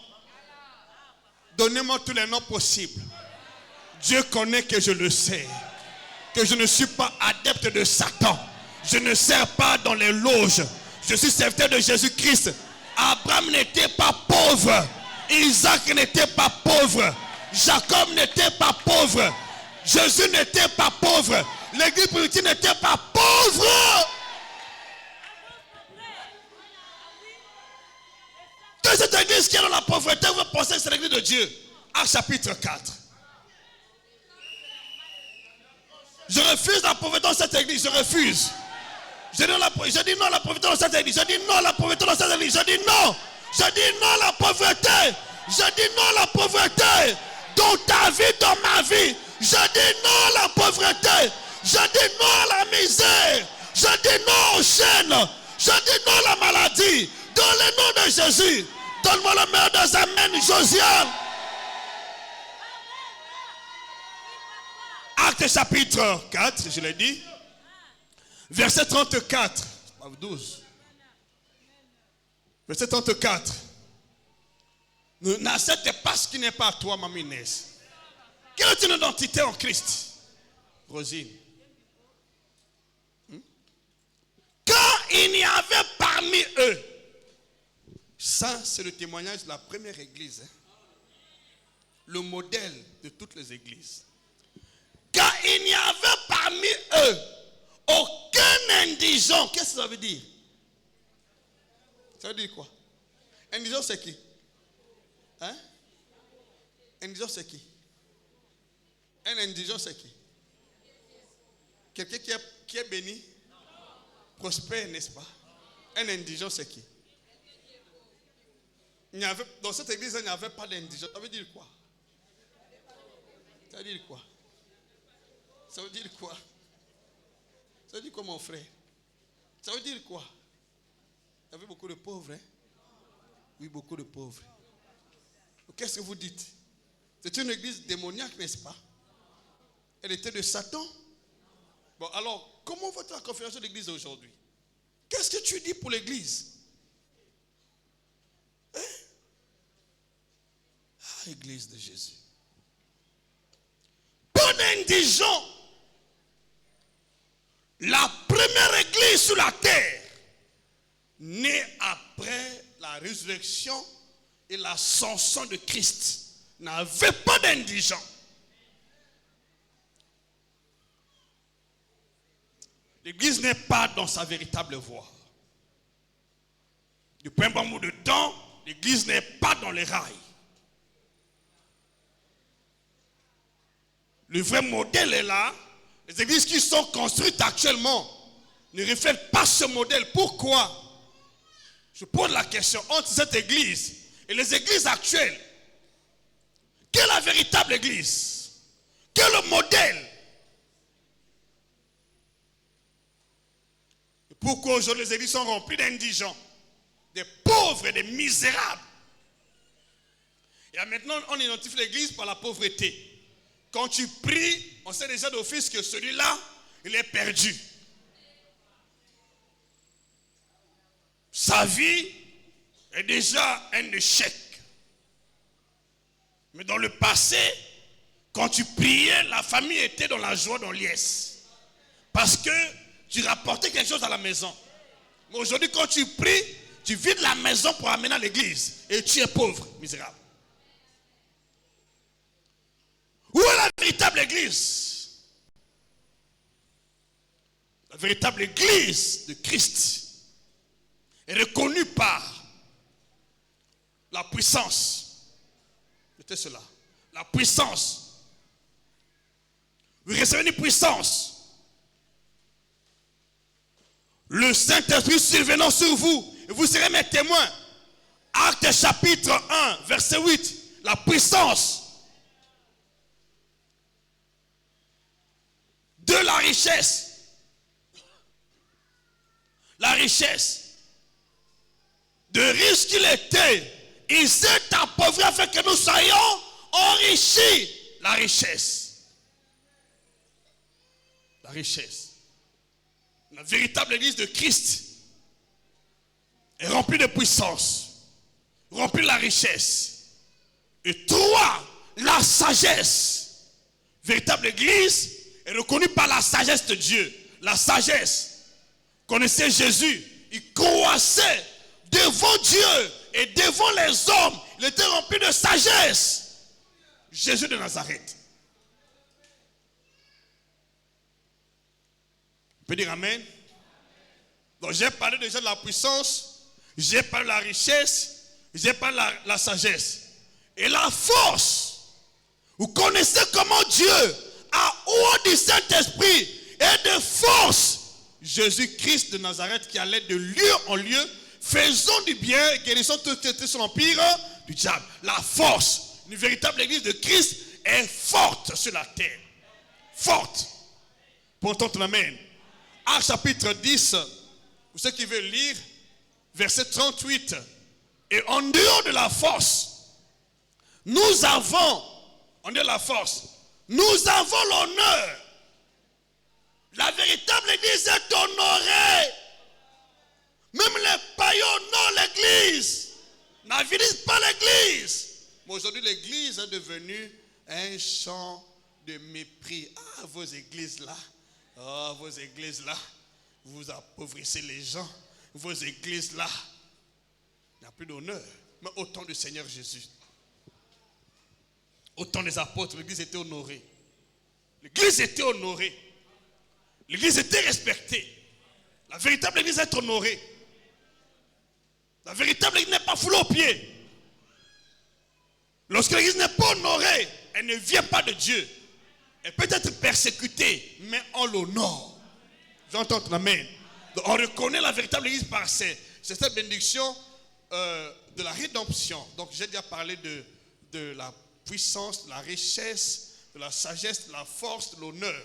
Donnez-moi tous les noms possibles. Dieu connaît que je le sais. Que je ne suis pas adepte de Satan. Je ne sers pas dans les loges. Je suis serviteur de Jésus-Christ. Abraham n'était pas pauvre. Isaac n'était pas pauvre. Jacob n'était pas pauvre. Jésus n'était pas pauvre. L'église primitive n'était pas pauvre. Que cette église qui est dans la pauvreté, vous pensez que c'est l'église de Dieu. Actes chapitre 4. Je refuse la pauvreté dans cette église. Je refuse. Je dis non à la pauvreté dans cette église. Je dis non à la pauvreté dans cette église. Je dis non. Je dis non à la pauvreté. Je dis non à la pauvreté. Dans ta vie, dans ma vie. Je dis non à la pauvreté. Je dis non à la misère. Je dis non aux chaînes. Je dis non à la maladie. Dans le nom de Jésus. Donne-moi le meilleur des amens, Josiane. Actes chapitre 4, je l'ai dit. Verset 34. 12. Verset 34. N'accepte pas ce qui n'est pas à toi, Maman Inès. Quelle est ton identité en Christ? Rosine. Quand il n'y avait parmi parmi eux. Ça, c'est le témoignage de la première église. Le modèle de toutes les églises. Car il n'y avait parmi eux aucun indigent. Qu'est-ce que ça veut dire? Ça veut dire quoi? Indigent, c'est qui? Hein? Indigent, c'est qui? Un indigent, c'est qui? Quelqu'un qui est béni? Prospère, n'est-ce pas? Un indigent, c'est qui? Dans cette église, il n'y avait pas d'indigent. Ça veut dire quoi? Ça veut dire quoi? Ça veut dire quoi? Ça veut dire quoi, mon frère? Ça veut dire quoi? Il y avait beaucoup de pauvres, hein? Oui, beaucoup de pauvres. Qu'est-ce que vous dites? C'est une église démoniaque, n'est-ce pas? Elle était de Satan. Bon, alors, comment va-t-il la conférence de l'église aujourd'hui? Qu'est-ce que tu dis pour l'église? Hein? Ah, église de Jésus. Pas d'indigents. La première église sur la terre, née après la résurrection et l'ascension de Christ, n'avait pas d'indigents. l'église n'est pas dans sa véritable voie. Depuis un bon bout de temps, l'église n'est pas dans les rails. Le vrai modèle est là. Les églises qui sont construites actuellement ne reflètent pas ce modèle. Pourquoi? Je pose la question entre cette église et les églises actuelles. Quelle est la véritable église? Quel est le modèle? Et pourquoi aujourd'hui les églises sont remplies d'indigents, des pauvres et des misérables? Et maintenant, on identifie l'église par la pauvreté. Quand tu pries, on sait déjà d'office que celui-là, il est perdu. Sa vie est déjà un échec. Mais dans le passé, quand tu priais, la famille était dans la joie, dans liesse. Parce que tu rapportais quelque chose à la maison. Mais aujourd'hui, quand tu pries, tu vides la maison pour amener à l'église. Et tu es pauvre, misérable. Où est la véritable église? La véritable église de Christ est reconnue par la puissance. C'était cela. La puissance. Vous recevez une puissance. Le Saint-Esprit survenant sur vous. Et vous serez mes témoins. Actes chapitre 1, verset 8. La puissance de la richesse. La richesse. De riche qu'il était, il s'est appauvri afin que nous soyons enrichis. La richesse. La richesse. La véritable église de Christ est remplie de puissance, remplie de la richesse. Et trois, la sagesse. Véritable église est reconnue par la sagesse de Dieu. La sagesse. Connaissez Jésus, il croissait devant Dieu et devant les hommes. Il était rempli de sagesse. Jésus de Nazareth. On peut dire amen. Donc j'ai parlé déjà de la puissance, j'ai parlé de la richesse, j'ai parlé de la sagesse. Et la force. Vous connaissez comment Dieu a oint du Saint-Esprit et de force Jésus-Christ de Nazareth qui allait de lieu en lieu, faisant du bien, guérissant tout était sous l'empire du diable. La force, une véritable église de Christ est forte sur la terre. Forte. Portons ton amen. Actes chapitre 10, pour ceux qui veulent lire, verset 38. Et en dehors de la force, nous avons l'honneur. La véritable église est honorée. Même les païens honorent l'église. N'avilisent pas l'église. Mais aujourd'hui, l'église est devenue un champ de mépris. Ah, vos églises là. Oh, vos églises là. Vous appauvrissez les gens. vos églises là, il n'y a plus d'honneur. Mais au temps du Seigneur Jésus, au temps des apôtres, l'église était honorée. L'église était honorée. L'église était respectée. La véritable église est honorée. La véritable église n'est pas foulée aux pieds. Lorsque l'église n'est pas honorée, elle ne vient pas de Dieu. Elle peut être persécutée, mais on l'honore. J'entends ton amen. Donc on reconnaît la véritable église par cette bénédiction de la rédemption. Donc j'ai déjà parlé de la puissance, de la richesse, de la sagesse, de la force, de l'honneur.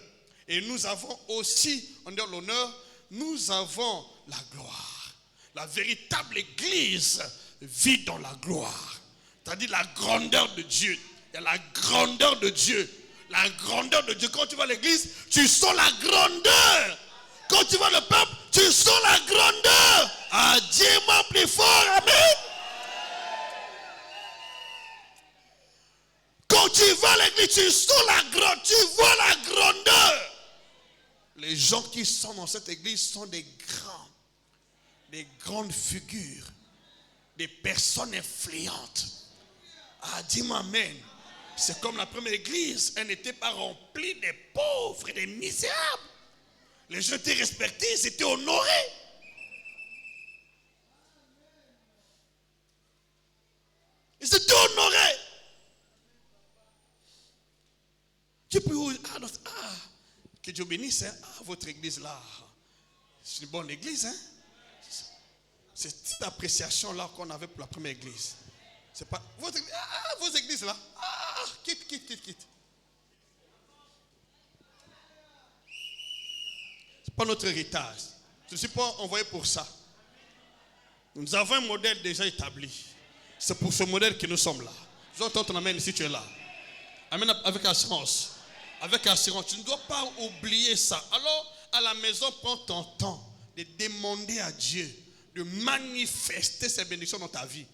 Et nous avons aussi, en dehors de l'honneur, nous avons la gloire. La véritable église vit dans la gloire. C'est-à-dire la grandeur de Dieu. Il y a la grandeur de Dieu. La grandeur de Dieu. Quand tu vois l'église, tu sens la grandeur. Quand tu vois le peuple, tu sens la grandeur. Ah, dis-moi plus fort, amen. Quand tu vois l'église, tu sens la grandeur. Tu vois la grandeur. Les gens qui sont dans cette église sont des grandes figures, des personnes influentes. Ah, dis-moi amen. C'est comme la première église, elle n'était pas remplie des pauvres et des misérables. Les gens étaient respectés, ils étaient honorés. Ils étaient honorés. Tu peux que Dieu bénisse, hein? Votre église là, c'est une bonne église, hein? C'est cette appréciation là qu'on avait pour la première église. C'est pas vos églises là. Quitte. C'est pas notre héritage. Je ne suis pas envoyé pour ça. Nous avons un modèle déjà établi. C'est pour ce modèle que nous sommes là. J'entends ton amen si tu es là. Amen avec assurance. Avec assurance. Tu ne dois pas oublier ça. Alors, à la maison, prends ton temps de demander à Dieu de manifester ses bénédictions dans ta vie.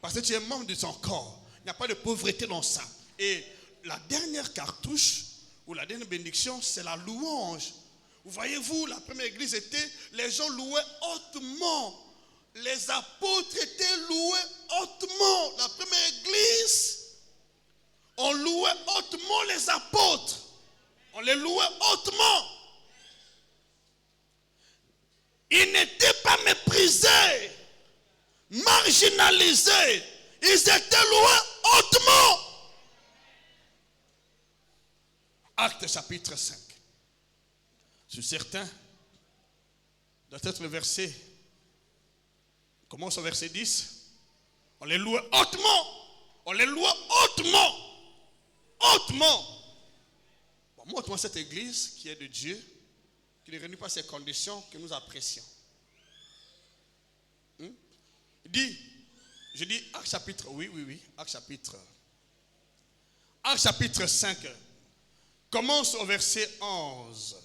Parce que tu es membre de son corps. Il n'y a pas de pauvreté dans ça. Et la dernière cartouche, ou la dernière bénédiction, c'est la louange. Vous voyez-vous, la première église était, les gens louaient hautement. Les apôtres étaient loués hautement. La première église, on louait hautement les apôtres. On les louait hautement. Ils n'étaient pas méprisés, marginalisés. Ils étaient loués hautement. Actes chapitre 5. Sur certains, doit être le verset, commence au verset 10. On les louait hautement. On les louait hautement. Hautement. Bon, montre-moi cette église qui est de Dieu, qui ne réunit pas ces conditions que nous apprécions. Je dis Actes chapitre, oui, Actes chapitre 5, commence au verset 11.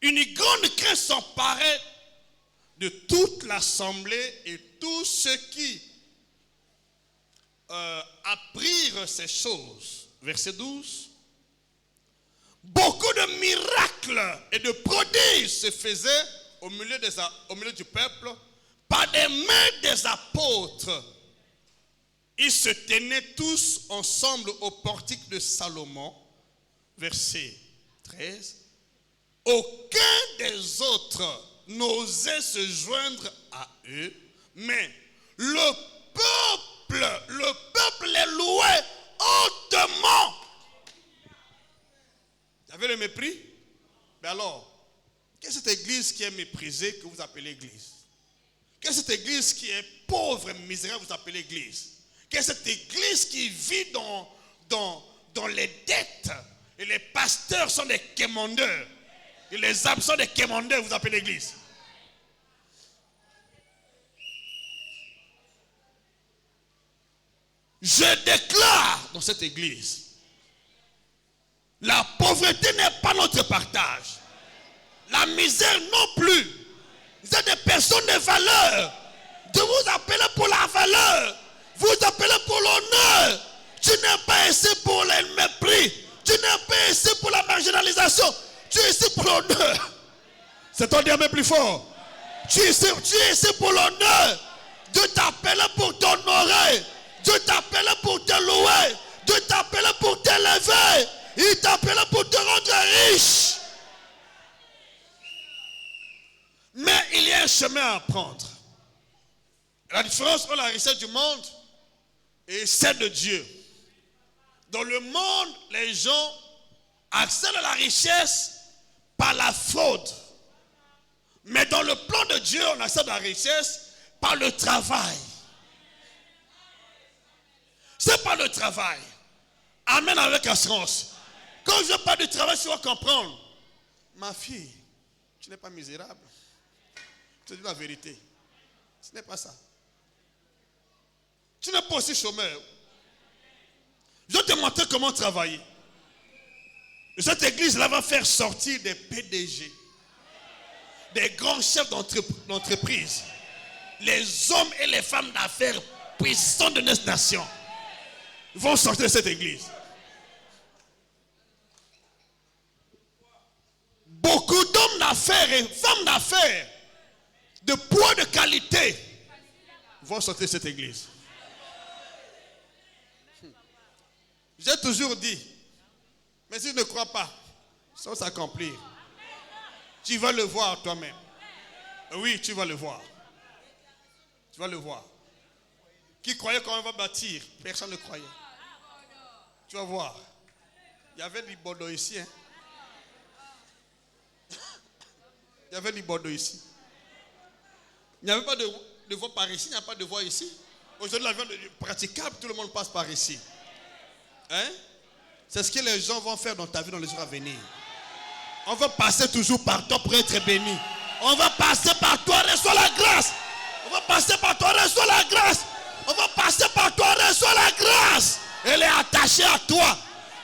Une grande crainte s'emparait de toute l'assemblée et tous ceux qui apprirent ces choses. Verset 12. Beaucoup de miracles et de prodiges se faisaient au milieu du peuple par des mains des apôtres. Ils se tenaient tous ensemble au portique de Salomon. Verset 13. Aucun des autres n'osait se joindre à eux, mais le peuple les louait hautement. Vous avez le mépris? Mais alors, quelle est cette église qui est méprisée que vous appelez église? Quelle est cette église qui est pauvre et misérable que vous appelez église? Quelle est cette église qui vit dans les dettes? Et les pasteurs sont des quémandeurs. Et les âmes sont des quémandeurs, vous appelez l'église. Je déclare dans cette église, la pauvreté n'est pas notre partage. La misère non plus. Vous êtes des personnes de valeur. Dieu vous appelle pour la valeur. Vous appelez pour l'honneur. Tu n'es pas ici pour le mépris. Tu n'es pas ici pour la marginalisation. Tu es ici pour l'honneur. C'est ton Dieu plus fort. Tu es ici pour l'honneur. Dieu t'appelle pour t'honorer. Dieu t'appelle pour te louer. Dieu t'appelle pour t'élever. Il t'appelle pour te rendre riche. Mais il y a un chemin à prendre. La différence entre la richesse du monde et celle de Dieu. Dans le monde, les gens accèdent à la richesse par la fraude. Mais dans le plan de Dieu, on accède à la richesse par le travail. C'est par le travail. Amen avec assurance. Quand je parle du travail, tu vas comprendre. Ma fille, tu n'es pas misérable. Je te dis la vérité. Ce n'est pas ça. Tu n'es pas aussi chômeur. Je vais te montrer comment travailler. Cette église-là va faire sortir des PDG, des grands chefs d'entreprise, les hommes et les femmes d'affaires puissants de notre nation vont sortir de cette église. Beaucoup d'hommes d'affaires et femmes d'affaires de poids de qualité vont sortir de cette église. J'ai toujours dit, mais si tu ne crois pas, ça va s'accomplir. Tu vas le voir toi-même. Oui, tu vas le voir. Tu vas le voir. Qui croyait qu'on va bâtir? Personne ne croyait. Tu vas voir. Il y avait du Bordeaux ici. Hein? Il y avait du Bordeaux ici. Il n'y avait pas de voie par ici, il n'y a pas de voie ici. Aujourd'hui, l'avion est praticable, tout le monde passe par ici. Hein? C'est ce que les gens vont faire dans ta vie dans les jours à venir. On va passer toujours par toi pour être béni. On va passer par toi, reçois la grâce. On va passer par toi, reçois la grâce. On va passer par toi, reçois la grâce. Elle est attachée à toi.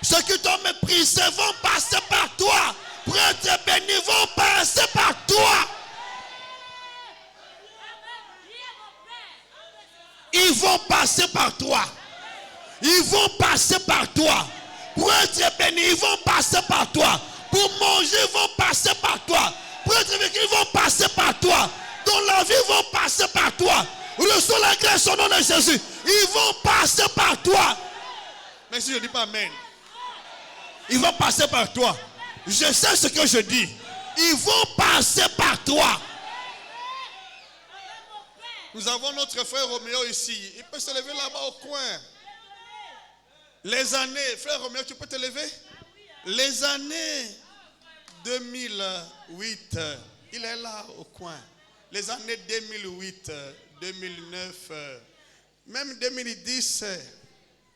Ceux qui t'ont méprisé vont passer par toi. Pour être bénis vont passer par toi. Ils vont passer par toi. Ils vont passer par toi. Pour être bénis, ils vont passer par toi. Pour manger, ils vont passer par toi. Pour être vécu, ils vont passer par toi. Dans la vie, ils vont passer par toi. Reçois la grâce au nom de Jésus. Ils vont passer par toi. Mais si je ne dis pas amen, ils vont passer par toi. Je sais ce que je dis. Ils vont passer par toi. Nous avons notre frère Roméo ici. Il peut se lever là-bas au coin. Les années, frère Roméo, tu peux te lever? Les années 2008, il est là au coin. Les années 2008, 2009, même 2010,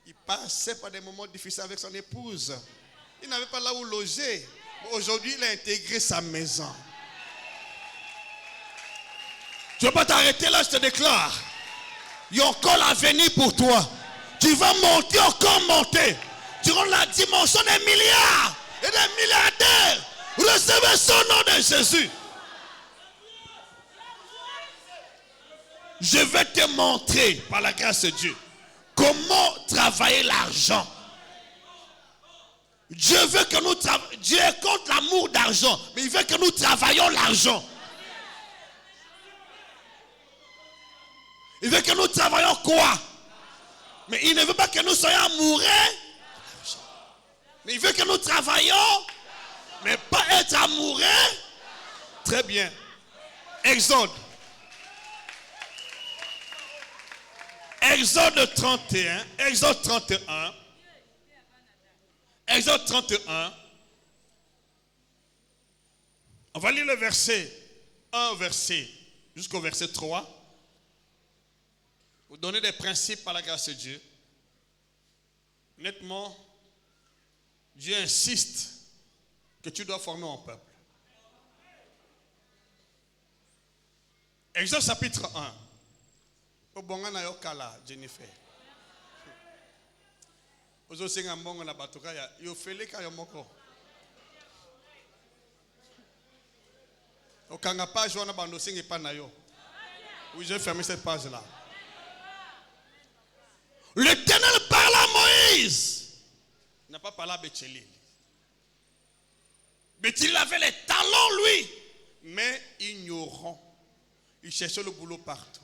il passait par des moments difficiles avec son épouse. Il n'avait pas là où loger. Aujourd'hui, il a intégré sa maison. Tu ne vas pas t'arrêter là, je te déclare. Il y a encore l'avenir pour toi. Tu vas monter, encore monter. Tu rentres la dimension des milliards et des milliardaires. Recevez son nom de Jésus. Je vais te montrer, par la grâce de Dieu, comment travailler l'argent. Dieu veut que nous travaillions. Dieu est contre l'amour d'argent, mais il veut que nous travaillions l'argent. Il veut que nous travaillions quoi? Mais il ne veut pas que nous soyons amoureux. Mais il veut que nous travaillions, mais pas être amoureux. Très bien. Exode. Exode 31. Exode 31. Exode 31. On va lire le verset 1 verset jusqu'au verset 3. Vous donnez des principes par la grâce de Dieu. Honnêtement, Dieu insiste que tu dois former un peuple. Exode chapitre 1. Obongana yokala Jennifer. Ozosenga mbongo na batuka ya yofeleka yomoko. Okanga page wana bando singi pa na yo. Oui, j'ai fermé cette page là. L'Éternel parle à Moïse. Il n'a pas parlé à Bétchelil. Bétchelil avait les talents, lui. mais ignorant. Il cherchait le boulot partout,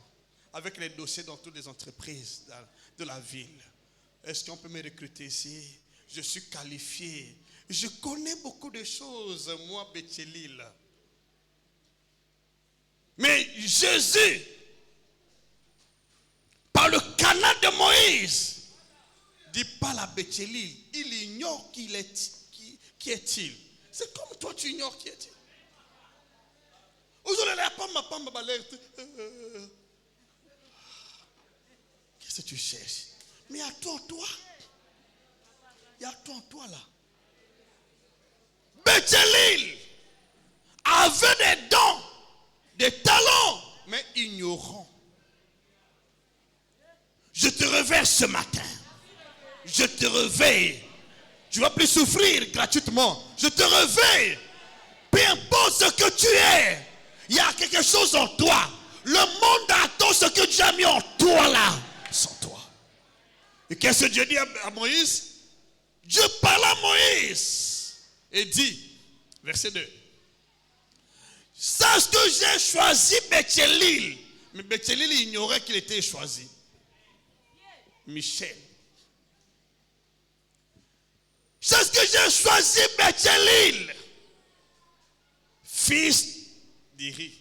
avec les dossiers dans toutes les entreprises de la ville. Est-ce qu'on peut me recruter ici? Je suis qualifié. Je connais beaucoup de choses, moi, Béthelil. Mais Jésus, par le canal de Moïse, dit pas à Béthelil, il ignore qui est-il. C'est comme toi, tu ignores qui est-il. Qu'est-ce que tu cherches? Mais attends, toi. Il y a toi là. Béthelil avait des dons, des talents, mais ignorant. Je te réveille ce matin. Je te réveille. Tu ne vas plus souffrir gratuitement. Je te réveille. Peu importe ce que tu es, il y a quelque chose en toi. Le monde attend ce que Dieu a mis en toi là. Sans toi. Et qu'est-ce que Dieu dit à Moïse? Dieu parle à Moïse et dit, verset 2. Sache que j'ai choisi Béthelil. Mais Béthelil ignorait qu'il était choisi. Michel. Sache que j'ai choisi Béthelil, fils d'Iri,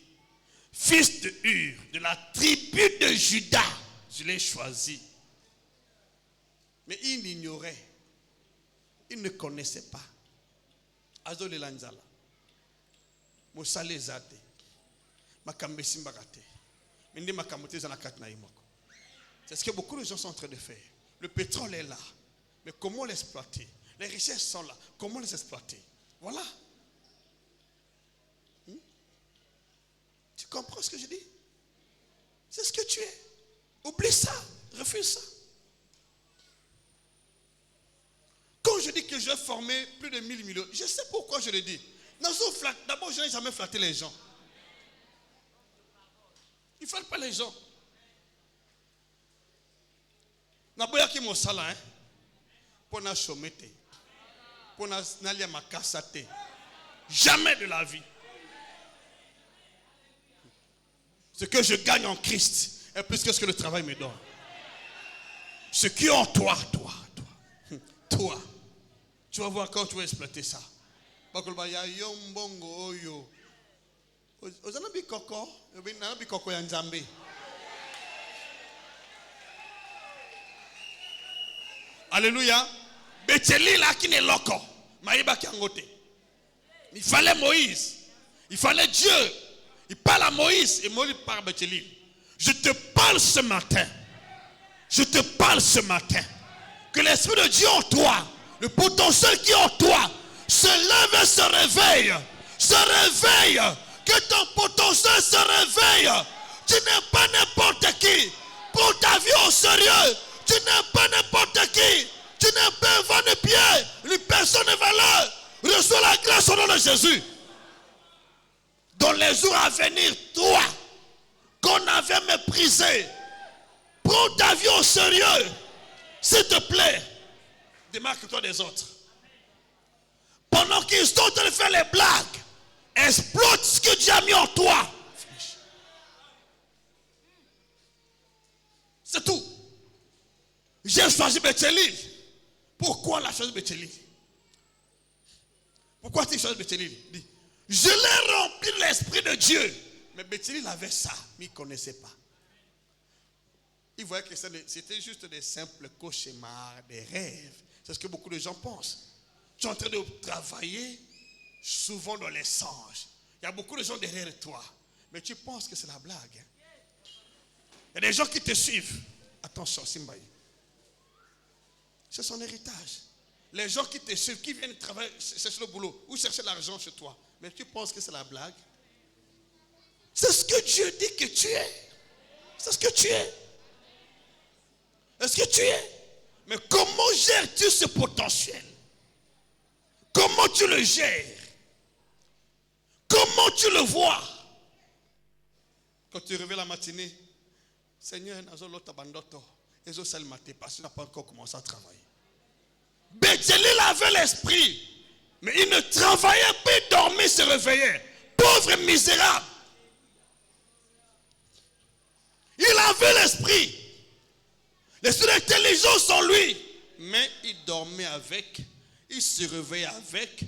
fils de Hur, de la tribu de Juda. Je l'ai choisi. Mais il ignorait. Il ne connaissait pas. Azole Lanzala. Mosale Zate. Makambesi Mbagate. Mende Makamote Zanakat Naimoko. C'est ce que beaucoup de gens sont en train de faire. Le pétrole est là. Mais comment l'exploiter? Les richesses sont là. Comment les exploiter? Voilà. Tu comprends ce que je dis? C'est ce que tu es. Oublie ça. Refuse ça. Quand je dis que je vais former plus de 1000 millions, je sais pourquoi je le dis. D'abord, je n'ai jamais flatté les gens. Il ne flatte pas les gens. Naboya ki mosala hein. Pona chomete. Pona nalia makasate. Jamais de la vie. Ce que je gagne en Christ est plus que ce que le travail me donne. Ce qui est en toi. Tu vas voir quand tu vas exploiter ça. Alléluia. Béthelil là qui n'est loco. Il fallait Moïse. Il fallait Dieu. Il parle à Moïse et Moïse parle à Béthelil. Je te parle ce matin. Que l'Esprit de Dieu en toi, le potentiel qui est en toi, se lève et se réveille. Que ton potentiel se réveille. Tu n'es pas n'importe qui. Prends ta vie au sérieux. Tu n'es pas n'importe qui. Tu n'es pas un vent de pied. Une personne de valeur. Reçois la grâce au nom de Jésus. Dans les jours à venir, toi, qu'on avait méprisé, prends ta vie au sérieux. S'il te plaît, démarque-toi des autres. Pendant qu'ils sont en train de faire les blagues, exploite ce que Dieu a mis en toi. C'est tout. J'ai choisi Béthelil. Pourquoi la choisi Béthelil? Pourquoi tu choisi Béthelil? Dis, je l'ai rempli de l'Esprit de Dieu. Mais Béthelil avait ça, mais il ne connaissait pas. Il voyait que c'était juste des simples cauchemars, des rêves. C'est ce que beaucoup de gens pensent. Tu es en train de travailler souvent dans les songes. Il y a beaucoup de gens derrière toi. Mais tu penses que c'est la blague. Il y a des gens qui te suivent. Attention, Simbaï. C'est son héritage. Les gens qui te suivent, qui viennent travailler, chercher le boulot ou chercher l'argent chez toi. Mais tu penses que c'est la blague. C'est ce que Dieu dit que tu es. C'est ce que tu es. Est-ce que tu es? Mais comment gères-tu ce potentiel? Comment tu le gères? Comment tu le vois? Quand tu réveilles la matinée, Seigneur, parce que tu n'as pas encore commencé à travailler. Béthelil avait l'esprit, mais il ne travaillait pas, il dormait, se réveillait. pauvre et misérable. Il avait l'esprit. L'esprit d'intelligence en lui. Mais il dormait avec, il se réveillait avec,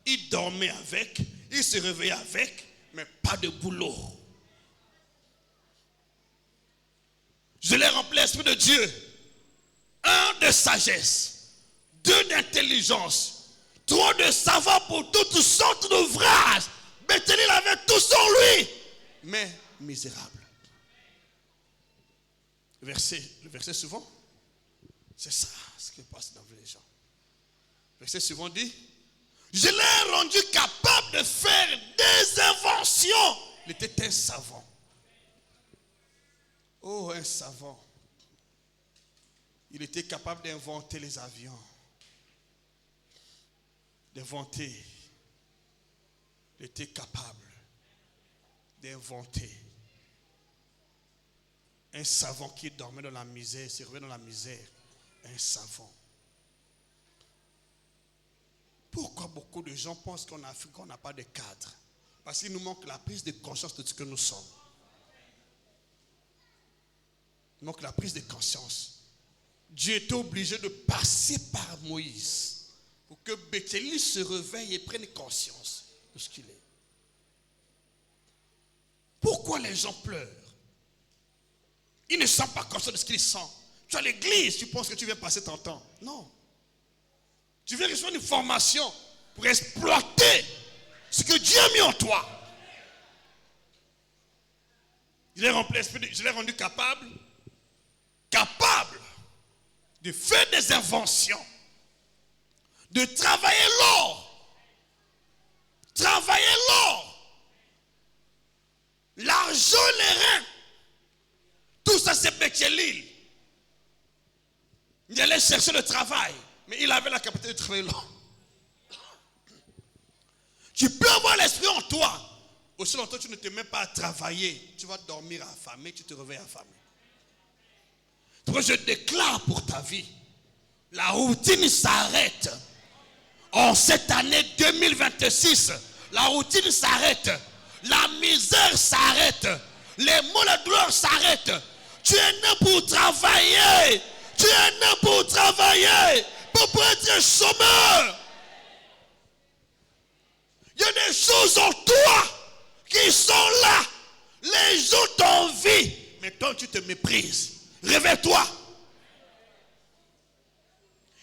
il dormait avec, il se réveillait avec, mais pas de boulot. Je l'ai rempli l'esprit de Dieu. 1 de sagesse, 2 d'intelligence, 3 de savoir pour toutes sortes d'ouvrages. Béthélie avait tout en lui, mais misérable. Le verset suivant, c'est ça ce qui passe dans les gens. Le verset suivant dit, je l'ai rendu capable de faire des inventions. Il était un savant. Oh, un savant. Il était capable d'inventer les avions. D'inventer. Il était capable d'inventer. Un savant qui dormait dans la misère, se réveillait dans la misère. Un savant. Pourquoi beaucoup de gens pensent qu'en Afrique, on n'a pas de cadre? Parce qu'il nous manque la prise de conscience de ce que nous sommes. Il manque la prise de conscience. Dieu était obligé de passer par Moïse pour que Béthélie se réveille et prenne conscience de ce qu'il est. Pourquoi les gens pleurent? Ils ne sont pas conscients de ce qu'ils sentent. Tu as l'église, tu penses que tu viens passer ton temps. Non. Tu viens recevoir une formation pour exploiter ce que Dieu a mis en toi. Je l'ai rendu capable de faire des inventions, de travailler l'or, l'argent, les reins. Tout ça, c'est Béthélie. Il allait chercher le travail, mais il avait la capacité de travailler l'or. Tu peux avoir l'esprit en toi. Aussi longtemps tu ne te mets pas à travailler, tu vas dormir affamé, tu te réveilles affamé. Toi, je déclare pour ta vie, la routine s'arrête. En cette année 2026, la routine s'arrête. La misère s'arrête. Les maux, la douleur s'arrêtent. Tu es né pour travailler. Tu es né pour travailler. Pour être chômeur. Il y a des choses en toi qui sont là. Les gens t'envient. Mais toi, tu te méprises. Réveille-toi.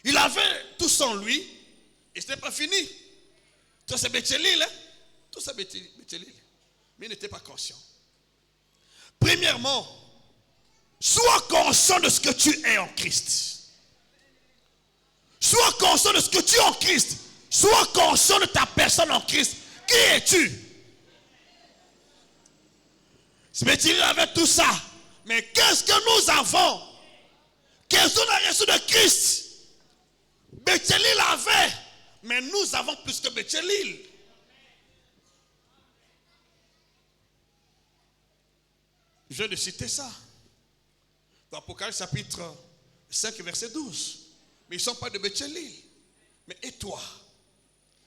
Il avait tout ça en lui. Et ce n'est pas fini. Tout ça, c'est Béthélie. Tout ça, Béthélie. Mais il n'était pas conscient. Premièrement, sois conscient de ce que tu es en Christ. Sois conscient de ce que tu es en Christ. Sois conscient de ta personne en Christ. Qui es-tu? Béthélie avait tout ça. Mais qu'est-ce que nous avons? Qu'est-ce qu'on a reçu de Christ? Béthélie l'avait. Mais nous avons plus que Béthélie. Je viens de citer ça. Dans Apocalypse chapitre 5 verset 12. Mais ils ne sont pas de Béthélie. Mais et toi?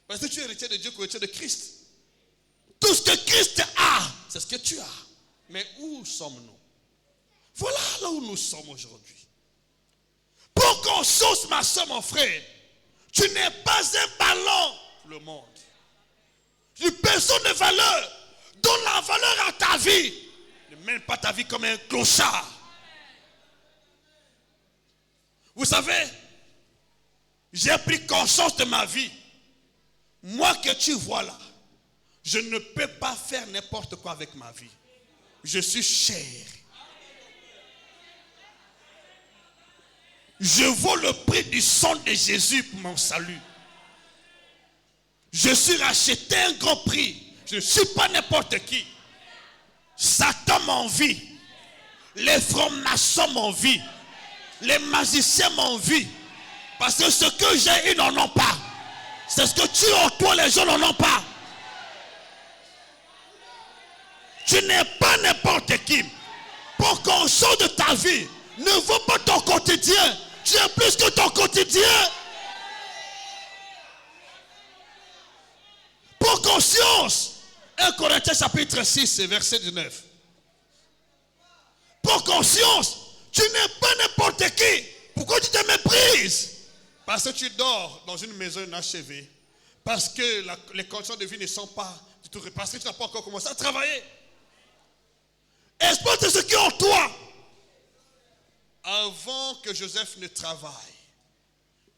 Parce que tu es héritier de Dieu, héritier de Christ. Tout ce que Christ a, c'est ce que tu as. Mais où sommes-nous? Voilà là où nous sommes aujourd'hui. Pour qu'on sauce, ma soeur, mon frère, tu n'es pas un ballon pour le monde. Une personne de valeur. Donne la valeur à ta vie. Ne mène pas ta vie comme un clochard. Vous savez, j'ai pris conscience de ma vie. Moi que tu vois là, je ne peux pas faire n'importe quoi avec ma vie. Je suis cher. Je vaux le prix du sang de Jésus pour mon salut. Je suis racheté un grand prix. Je ne suis pas n'importe qui. Satan m'envie. Les francs-maçons m'envient. Les magiciens m'envient. Parce que ce que j'ai, ils n'en ont pas. C'est ce que tu as en toi, les gens n'en ont pas. Tu n'es pas n'importe qui. Pour qu'on sorte de ta vie, ne vaut pas ton quotidien. Tu es plus que ton quotidien. Pour conscience, 1 Corinthiens chapitre 6, verset 19. Prends conscience, tu n'es pas n'importe qui. Pourquoi tu te méprises? Parce que tu dors dans une maison inachevée. Parce que les conditions de vie ne sont pas du tout. Parce que tu n'as pas encore commencé à travailler. Exploite ce qui est en toi. Avant que Joseph ne travaille,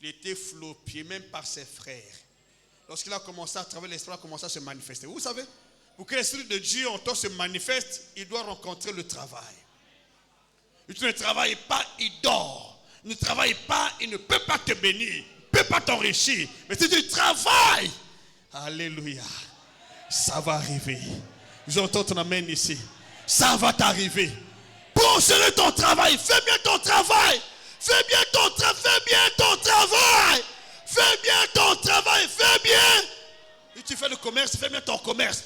il était floppié même par ses frères. Lorsqu'il a commencé à travailler, l'esprit a commencé à se manifester. Vous savez, pour que l'esprit de Dieu en toi se manifeste, il doit rencontrer le travail. Et tu ne travailles pas, il dort. Ne travaille pas, il ne peut pas te bénir, il ne peut pas t'enrichir. Mais si tu travailles, alléluia, ça va arriver. J'entends ton amen ici. Ça va t'arriver. Prends sérieux ton travail, fais bien ton travail. Fais bien ton travail, fais bien ton travail. Fais bien ton travail, fais bien. Si tu fais le commerce, fais bien ton commerce.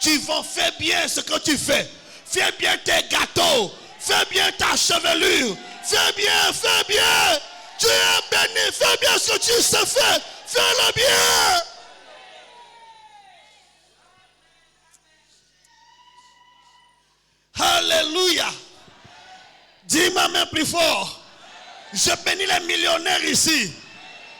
Tu vends, fais bien ce que tu fais. Fais bien tes gâteaux. Fais bien ta chevelure. Fais bien, fais bien. Tu es béni, fais bien ce que tu sais faire. Fais-le bien. Alléluia. Dis ma main plus fort. Je bénis les millionnaires ici.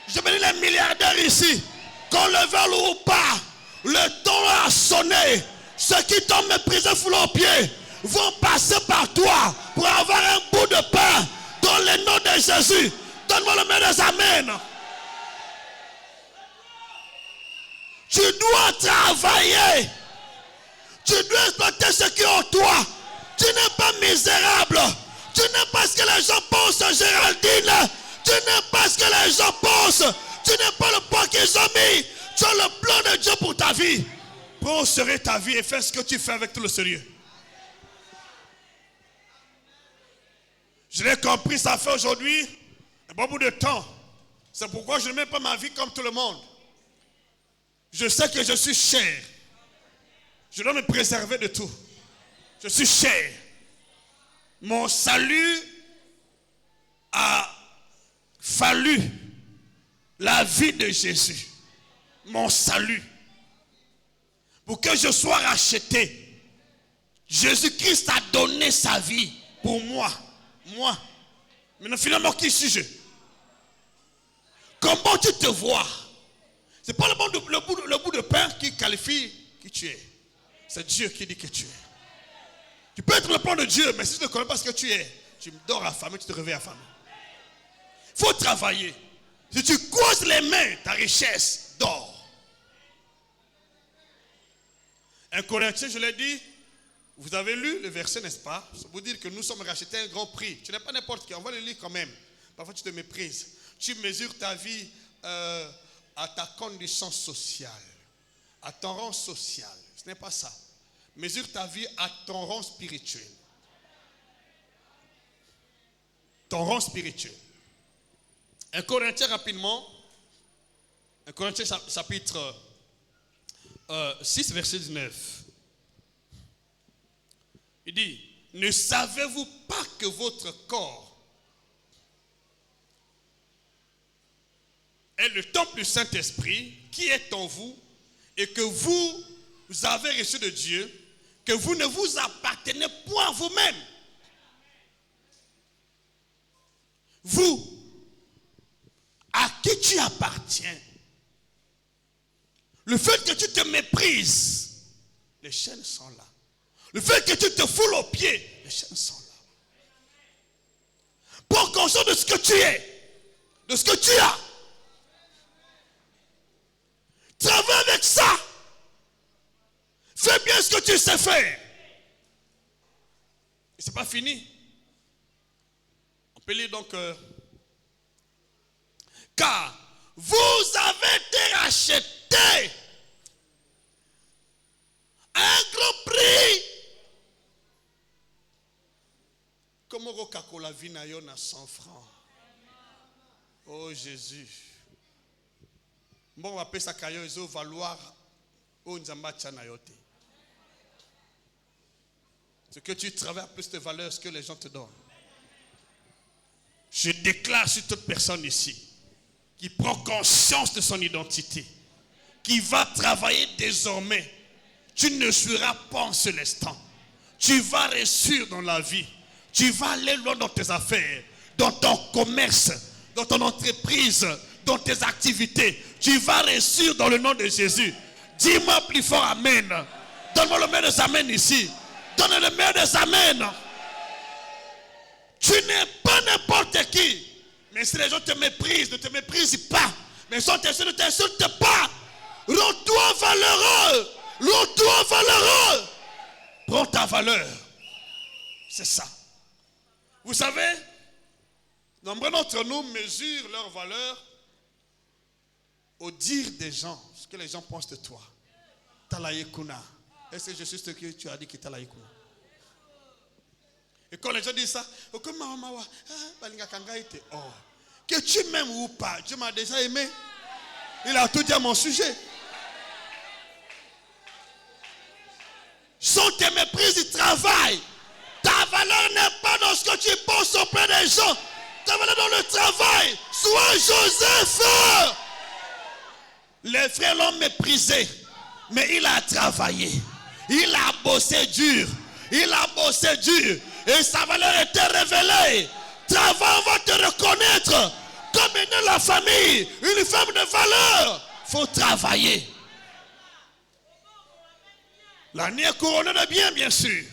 Je bénis les milliardaires ici. Qu'on le veuille ou pas, le temps a sonné. Ceux qui t'ont méprisé foulent aux pieds vont passer par toi pour avoir un bout de pain dans le nom de Jésus. Donne-moi le main des amens. Tu dois travailler. Tu dois exploiter ce qui est en toi. Tu n'es pas misérable. Tu n'es pas ce que les gens pensent, Géraldine. Tu n'es pas ce que les gens pensent. Tu n'es pas le point qu'ils ont mis. Tu as le plan de Dieu pour ta vie. Prends au sérieux ta vie et fais ce que tu fais avec tout le sérieux. Je l'ai compris, ça fait aujourd'hui un bon bout de temps. C'est pourquoi je ne mets pas ma vie comme tout le monde. Je sais que je suis cher. Je dois me préserver de tout. Je suis cher. Mon salut a fallu la vie de Jésus. Mon salut. Pour que je sois racheté. Jésus-Christ a donné sa vie pour moi. Moi. Maintenant, finalement, qui suis-je? Comment tu te vois? Ce n'est pas le bout de pain qui qualifie qui tu es. C'est Dieu qui dit que tu es. Tu peux être le plan de Dieu, mais si tu ne connais pas ce que tu es, tu dors affamé, tu te réveilles affamé. Il faut travailler. Si tu croises les mains, ta richesse dort. 1 Corinthiens, je l'ai dit, vous avez lu le verset, n'est-ce pas? C'est pour dire que nous sommes rachetés à un grand prix. Tu n'es pas n'importe qui, on va le lire quand même. Parfois tu te méprises. Tu mesures ta vie à ta condition sociale, à ton rang social. Ce n'est pas ça. Mesure ta vie à ton rang spirituel. Ton rang spirituel. 1 Corinthiens rapidement. 1 Corinthiens chapitre 6 verset 19. Il dit, ne savez-vous pas que votre corps est le temple du Saint-Esprit qui est en vous et que vous avez reçu de Dieu, que vous ne vous appartenez point à vous-même. Vous, à qui tu appartiens? Le fait que tu te méprises, les chaînes sont là. Le fait que tu te foules aux pieds, les chaînes sont là. Prends conscience de ce que tu es, de ce que tu as. Travaille avec ça. Fais bien ce que tu sais faire. Et ce n'est pas fini. On peut lire donc. Car vous avez été rachetés à un grand prix. Comme au Coca-Cola vinayon à 100 francs. Oh Jésus. Bon, on va payer ça caillou valoir au Nzamba Tchanayote. Ce que tu travailles a plus de valeur que les gens te donnent. Je déclare sur toute personne ici qui prend conscience de son identité, qui va travailler désormais. tu ne seras pas en célestin. Tu vas réussir dans la vie. Tu vas aller loin dans tes affaires, dans ton commerce, dans ton entreprise, dans tes activités. Tu vas réussir dans le nom de Jésus. Dis-moi plus fort Amen. Donne-moi le meilleur des Amen ici. Donne le meilleur des Amen. Tu n'es pas n'importe qui. Mais si les gens te méprisent, ne te méprisent pas. Mais si on t'insulte, ne t'insulte pas. Rends-toi valeureux. Rends-toi valeureux. Prends ta valeur. C'est ça. Vous savez, nombreux d'entre nous mesurent leur valeur au dire des gens, ce que les gens pensent de toi. Talaïkouna. Est-ce que je suis ce que tu as dit que Talaïkouna? Et quand les gens disent ça, oh, que tu m'aimes ou pas, Dieu m'a déjà aimé. Il a tout dit à mon sujet. Sans tes méprises du travail, ta valeur n'est pas dans ce que tu penses auprès des gens. Ta valeur dans le travail. Sois Joseph. Les frères l'ont méprisé, mais il a travaillé. Il a bossé dur. Il a bossé dur. Et sa valeur était révélée. Travail, on va te reconnaître comme une la famille, une femme de valeur. Il faut travailler. L'année est couronnée de bien sûr.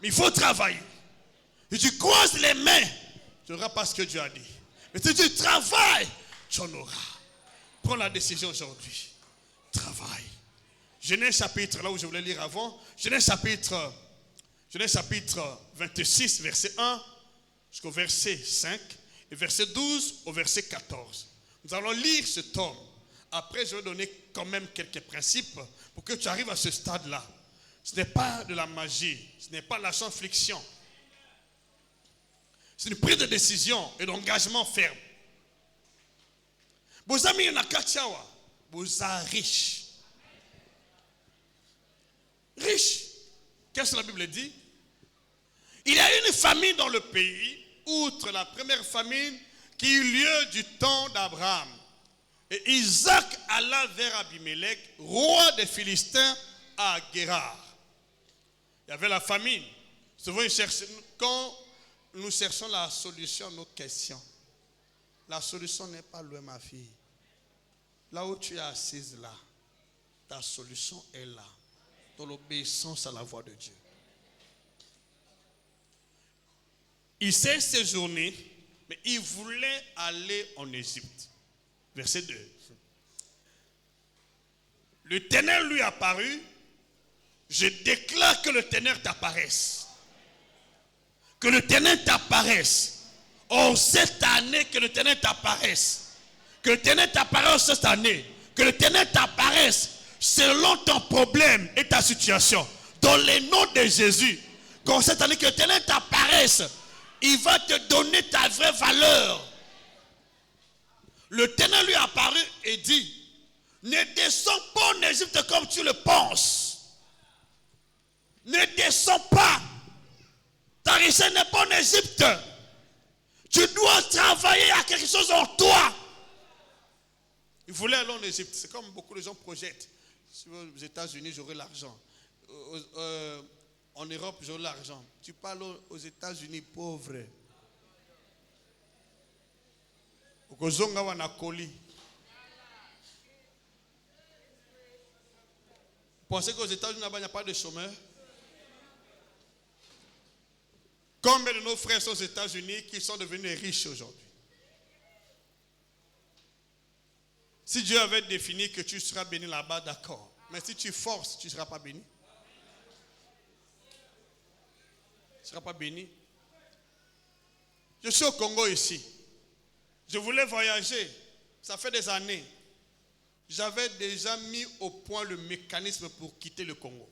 Mais il faut travailler. Si tu croises les mains, tu n'auras pas ce que Dieu a dit. Mais si tu travailles, tu en auras. Prends la décision aujourd'hui. Travaille. Genèse chapitre, là où je voulais lire avant. Genèse chapitre 26, verset 1 jusqu'au verset 5. Et verset 12 au verset 14. Nous allons lire ce tome. Après, je vais donner quand même quelques principes pour que tu arrives à ce stade-là. Ce n'est pas de la magie. Ce n'est pas de la science-fiction. C'est une prise de décision et d'engagement ferme. Vos amis Nakachawa, vous êtes riches. Riches. Qu'est-ce que la Bible dit? Il y a une famine dans le pays, outre la première famine qui eut lieu du temps d'Abraham. Et Isaac alla vers Abimelech, roi des Philistins, à Guérar. Il y avait la famine. Souvent, quand nous cherchons la solution à nos questions, la solution n'est pas loin, ma fille. Là où tu es assise, là, ta solution est là, dans l'obéissance à la voix de Dieu. Il s'est séjourné, mais il voulait aller en Égypte. Verset 2. Le Ténèbre lui apparut. Je déclare que le Ténèbre t'apparaisse. Que le Ténèbre t'apparaisse. Oh, cette année, que le Ténèbre t'apparaisse. Que le Ténèbre t'apparaisse cette année. Que le Ténèbre t'apparaisse selon ton problème et ta situation. Dans le nom de Jésus. Quand cette année, que le Ténèbre t'apparaisse. Il va te donner ta vraie valeur. Le Ténèbre lui apparut et dit, ne descends pas en Égypte comme tu le penses. Ne descends pas. Ta richesse n'est pas en Égypte. Tu dois travailler à quelque chose en toi. Il voulait aller en Égypte. C'est comme beaucoup de gens projettent. Si aux États-Unis, j'aurai l'argent. En Europe, j'aurai l'argent. Tu parles aux États-Unis, pauvre. Okozonga wana koli. Pensez qu'aux États-Unis, il n'y a pas de chômeurs? Combien de nos frères sont aux États-Unis qui sont devenus riches aujourd'hui? Si Dieu avait défini que tu seras béni là-bas, d'accord. Mais si tu forces, tu ne seras pas béni. Tu ne seras pas béni. Je suis au Congo ici. Je voulais voyager. Ça fait des années. J'avais déjà mis au point le mécanisme pour quitter le Congo.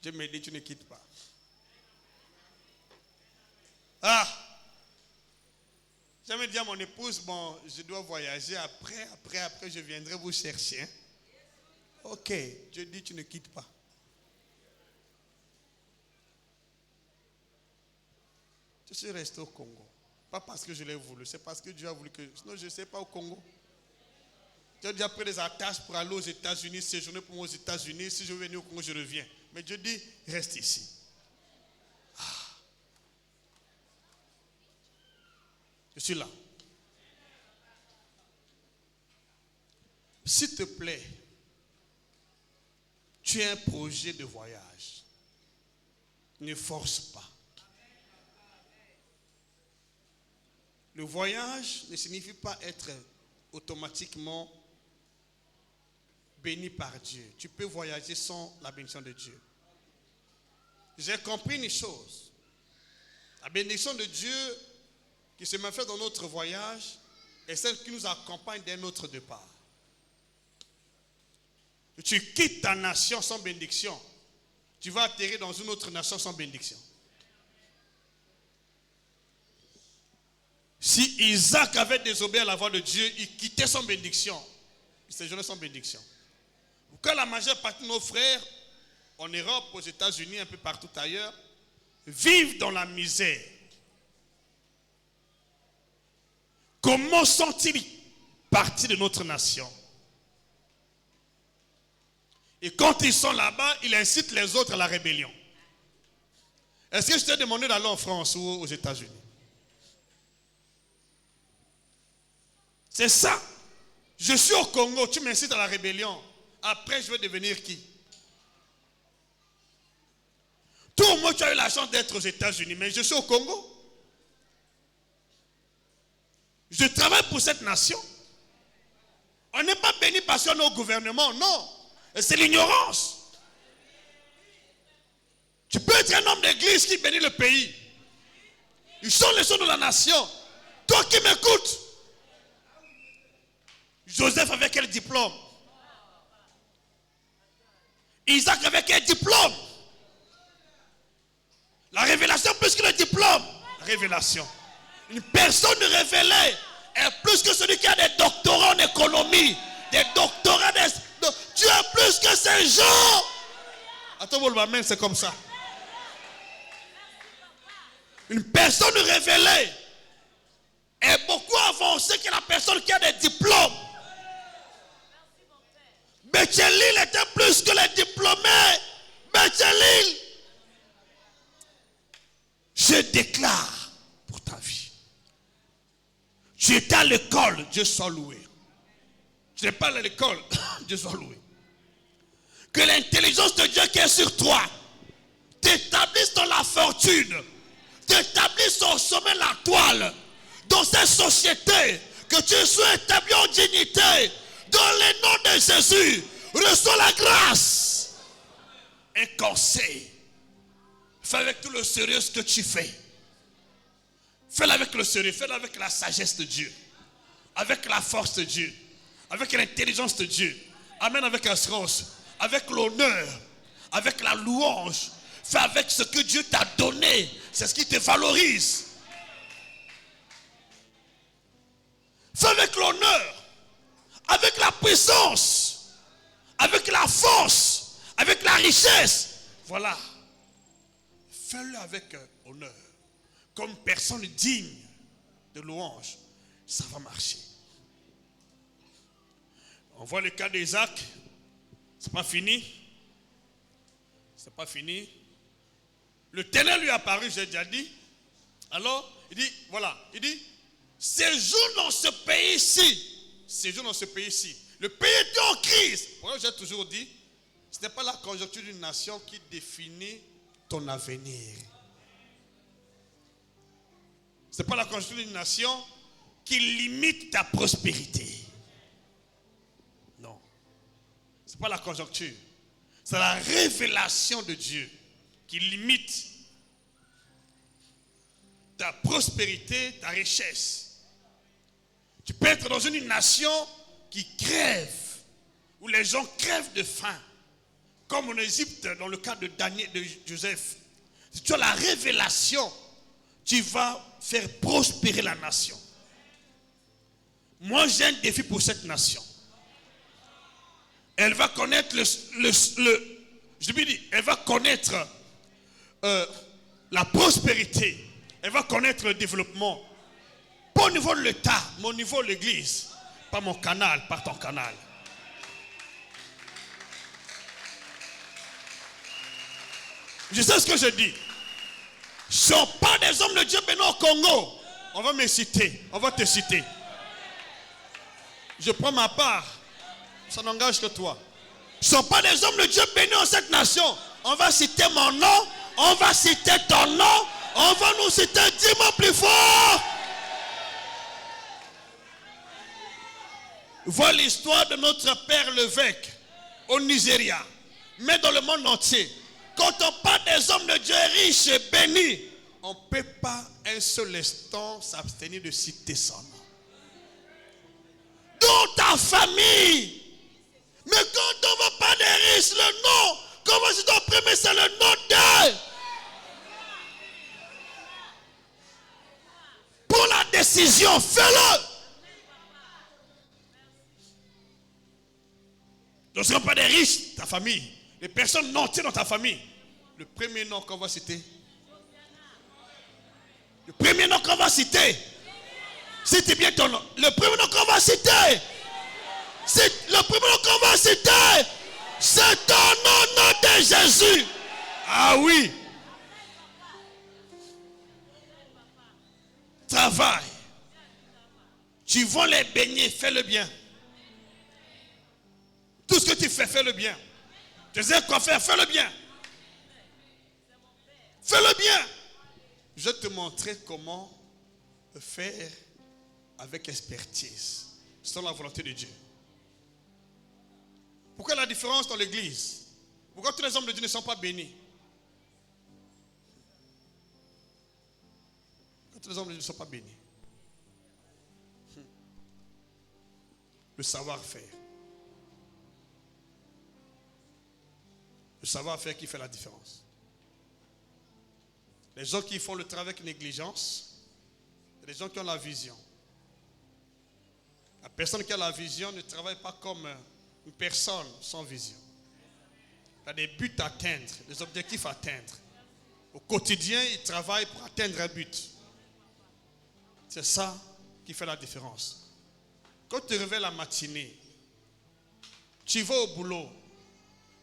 Dieu me dit, tu ne quittes pas. Ah! J'avais dit à mon épouse, bon, je dois voyager. Après, je viendrai vous chercher. Hein? Ok, Dieu dit, tu ne quittes pas. Je suis resté au Congo. Pas parce que je l'ai voulu, c'est parce que Dieu a voulu que... Sinon, je ne sais pas au Congo. J'ai déjà pris des attaches pour aller aux États-Unis, séjourner pour moi aux États-Unis. Si je veux venir au Congo, je reviens. Mais Dieu dit, reste ici. Je suis là. S'il te plaît, tu as un projet de voyage. Ne force pas. Le voyage ne signifie pas être automatiquement béni par Dieu. Tu peux voyager sans la bénédiction de Dieu. J'ai compris une chose. La bénédiction de Dieu qui se manifeste dans notre voyage est celle qui nous accompagne dès notre départ. Tu quittes ta nation sans bénédiction, tu vas atterrir dans une autre nation sans bénédiction. Si Isaac avait désobéi à la voix de Dieu, il quittait sans bénédiction. Il séjournait sans bénédiction. Quand la majeure partie de nos frères, en Europe, aux États-Unis, un peu partout ailleurs, vivent dans la misère, comment sont-ils partis de notre nation? Et quand ils sont là-bas, ils incitent les autres à la rébellion. Est-ce que je t'ai demandé d'aller en France ou aux États-Unis? C'est ça. Je suis au Congo, tu m'incites à la rébellion. Après, je vais devenir qui? Toi, moi, tu as eu la chance d'être aux États-Unis, mais je suis au Congo. Je travaille pour cette nation. On n'est pas béni parce qu'on est au gouvernement, non. C'est l'ignorance. Tu peux être un homme d'église qui bénit le pays. Ils sont les sons de la nation. Toi qui m'écoutes, Joseph avait quel diplôme? Isaac avait quel diplôme? La révélation plus que le diplôme. La révélation. Une personne révélée est plus que celui qui a des doctorats en économie, des doctorats. Tu es plus que ces gens. Attends, amen, c'est comme ça. Une personne révélée est beaucoup avancée que la personne qui a des diplômes. Béthelil était plus que les diplômés. Béthelil. Je déclare pour ta vie. Tu étais à l'école, Dieu soit loué. Tu n'es pas à l'école, Dieu soit loué. Que l'intelligence de Dieu qui est sur toi t'établisse dans la fortune, t'établisse au sommet de la toile, dans cette société, que tu sois établi en dignité. Dans le nom de Jésus, reçois la grâce. Un conseil. Fais avec tout le sérieux ce que tu fais. Fais-le avec le sérieux, fais-le avec la sagesse de Dieu, avec la force de Dieu, avec l'intelligence de Dieu. Amen, avec assurance, avec l'honneur, avec la louange. Fais avec ce que Dieu t'a donné. C'est ce qui te valorise. Fais avec l'honneur, avec la puissance, avec la force, avec la richesse. Voilà. Fais-le avec honneur. Comme personne digne de louange. Ça va marcher. On voit le cas d'Isaac. C'est pas fini. C'est pas fini. Le Ténèbre lui est apparu, j'ai déjà dit. Alors, il dit, voilà, il dit, séjourne dans ce pays-ci. Séjourne dans ce pays-ci. Le pays était en crise. Pour j'ai toujours dit, ce n'est pas la conjoncture d'une nation qui définit ton avenir. Ce n'est pas la conjoncture d'une nation qui limite ta prospérité. Non. Ce n'est pas la conjoncture. C'est la révélation de Dieu qui limite ta prospérité, ta richesse. Tu peux être dans une nation qui crève, où les gens crèvent de faim, comme en Égypte, dans le cas de Daniel, de Joseph. Si tu as la révélation, tu vas faire prospérer la nation. Moi, j'ai un défi pour cette nation. Elle va connaître elle va connaître la prospérité. Elle va connaître le développement. Pas au niveau de l'État, mais au niveau de l'Église. Pas mon canal, par ton canal. Je sais ce que je dis. Ce ne sont pas des hommes de Dieu bénis au Congo. On va me citer, on va te citer. Je prends ma part. Ça n'engage que toi. Ce ne sont pas des hommes de Dieu bénis en cette nation. On va citer mon nom, on va citer ton nom, on va nous citer 10 mots plus fort. Vois l'histoire de notre père l'évêque au Nigeria, mais dans le monde entier. Quand on parle des hommes de Dieu riches et bénis, on ne peut pas un seul instant s'abstenir de citer son nom. Dans ta famille. Mais quand on va pas des riches, le nom, comment c'est ton premier, c'est le nom d'eux. Pour la décision, fais-le. Donc ce ne sont pas des riches, ta famille. Les personnes nanties dans ta famille. Le premier nom qu'on va citer. Le premier nom qu'on va citer. Cite bien ton nom. Le premier nom qu'on va citer. Le premier nom qu'on va citer. C'est ton nom de Jésus. Ah oui. Travaille. Tu vends les beignets, fais-le bien. Tout ce que tu fais, fais-le bien. Tu sais quoi faire, fais-le bien. Fais-le bien. Je vais te montrer comment faire avec expertise, selon la volonté de Dieu. Pourquoi la différence dans l'église? Pourquoi tous les hommes de Dieu ne sont pas bénis? Pourquoi tous les hommes de Dieu ne sont pas bénis? Le savoir-faire. Le savoir-faire qui fait la différence. Les gens qui font le travail avec négligence, les gens qui ont la vision. La personne qui a la vision ne travaille pas comme une personne sans vision. Il a des buts à atteindre, des objectifs à atteindre. Au quotidien, il travaille pour atteindre un but. C'est ça qui fait la différence. Quand tu te réveilles la matinée, tu vas au boulot,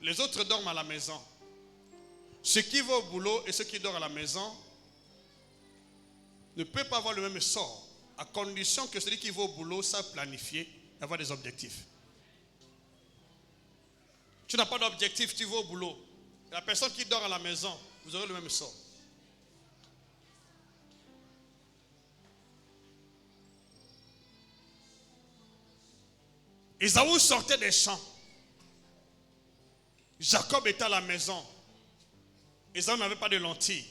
les autres dorment à la maison. Ceux qui vont au boulot et ceux qui dorment à la maison ne peuvent pas avoir le même sort, à condition que celui qui va au boulot sache planifier et avoir des objectifs. Tu n'as pas d'objectif, tu vas au boulot. Et la personne qui dort à la maison, vous aurez le même sort. Ésaü sortait des champs. Jacob était à la maison. Ésaü n'avait pas de lentilles.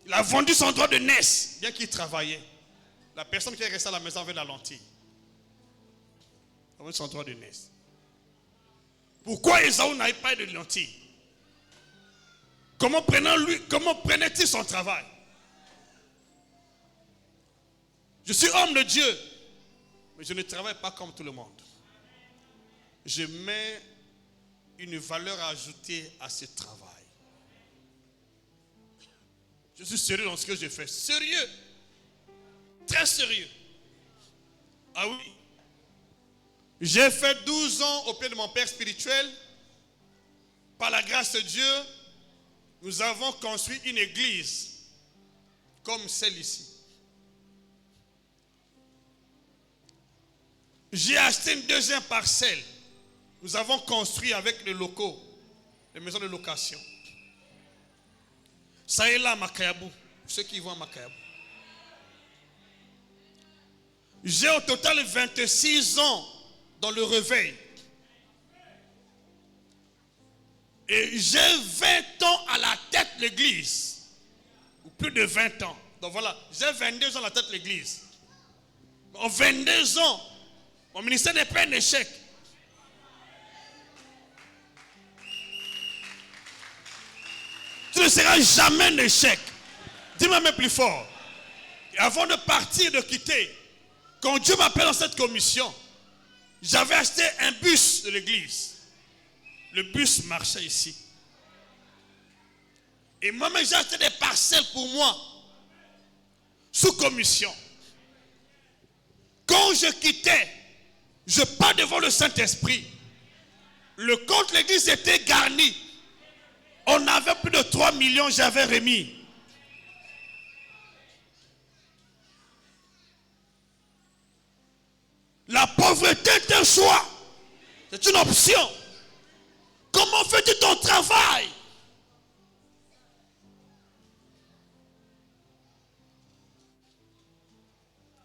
Il a vendu son droit de naissance, bien qu'il travaillait. La personne qui est restée à la maison avait de la lentille. Il a vendu son droit de naissance. Pourquoi Ésaü n'avait pas de lentilles? Comment prenait-il son travail? Je suis homme de Dieu, mais je ne travaille pas comme tout le monde. Je mets une valeur ajoutée à ce travail. Je suis sérieux dans ce que je fais. Sérieux. Très sérieux. Ah oui. J'ai fait 12 ans au pied de mon père spirituel. Par la grâce de Dieu, nous avons construit une église comme celle ici. J'ai acheté une deuxième parcelle. Nous avons construit avec les locaux, les maisons de location. Ça est là à Makayabou, ceux qui vont à Makayabou. J'ai au total 26 ans dans le réveil. Et j'ai 20 ans à la tête de l'église. Ou plus de 20 ans. Donc voilà, j'ai 22 ans à la tête de l'église. En 22 ans, mon ministère n'est pas un échec. Tu ne seras jamais un échec. Dis-moi même plus fort. Et avant de partir, de quitter, quand Dieu m'appelle dans cette commission, j'avais acheté un bus de l'église. Le bus marchait ici. Et moi-même, j'ai acheté des parcelles pour moi, sous commission. Quand moment où je quittais, je pars devant le Saint-Esprit. Le compte de l'église était garni. On avait plus de 3 millions, j'avais remis. La pauvreté est un choix. C'est une option. Comment fais-tu ton travail?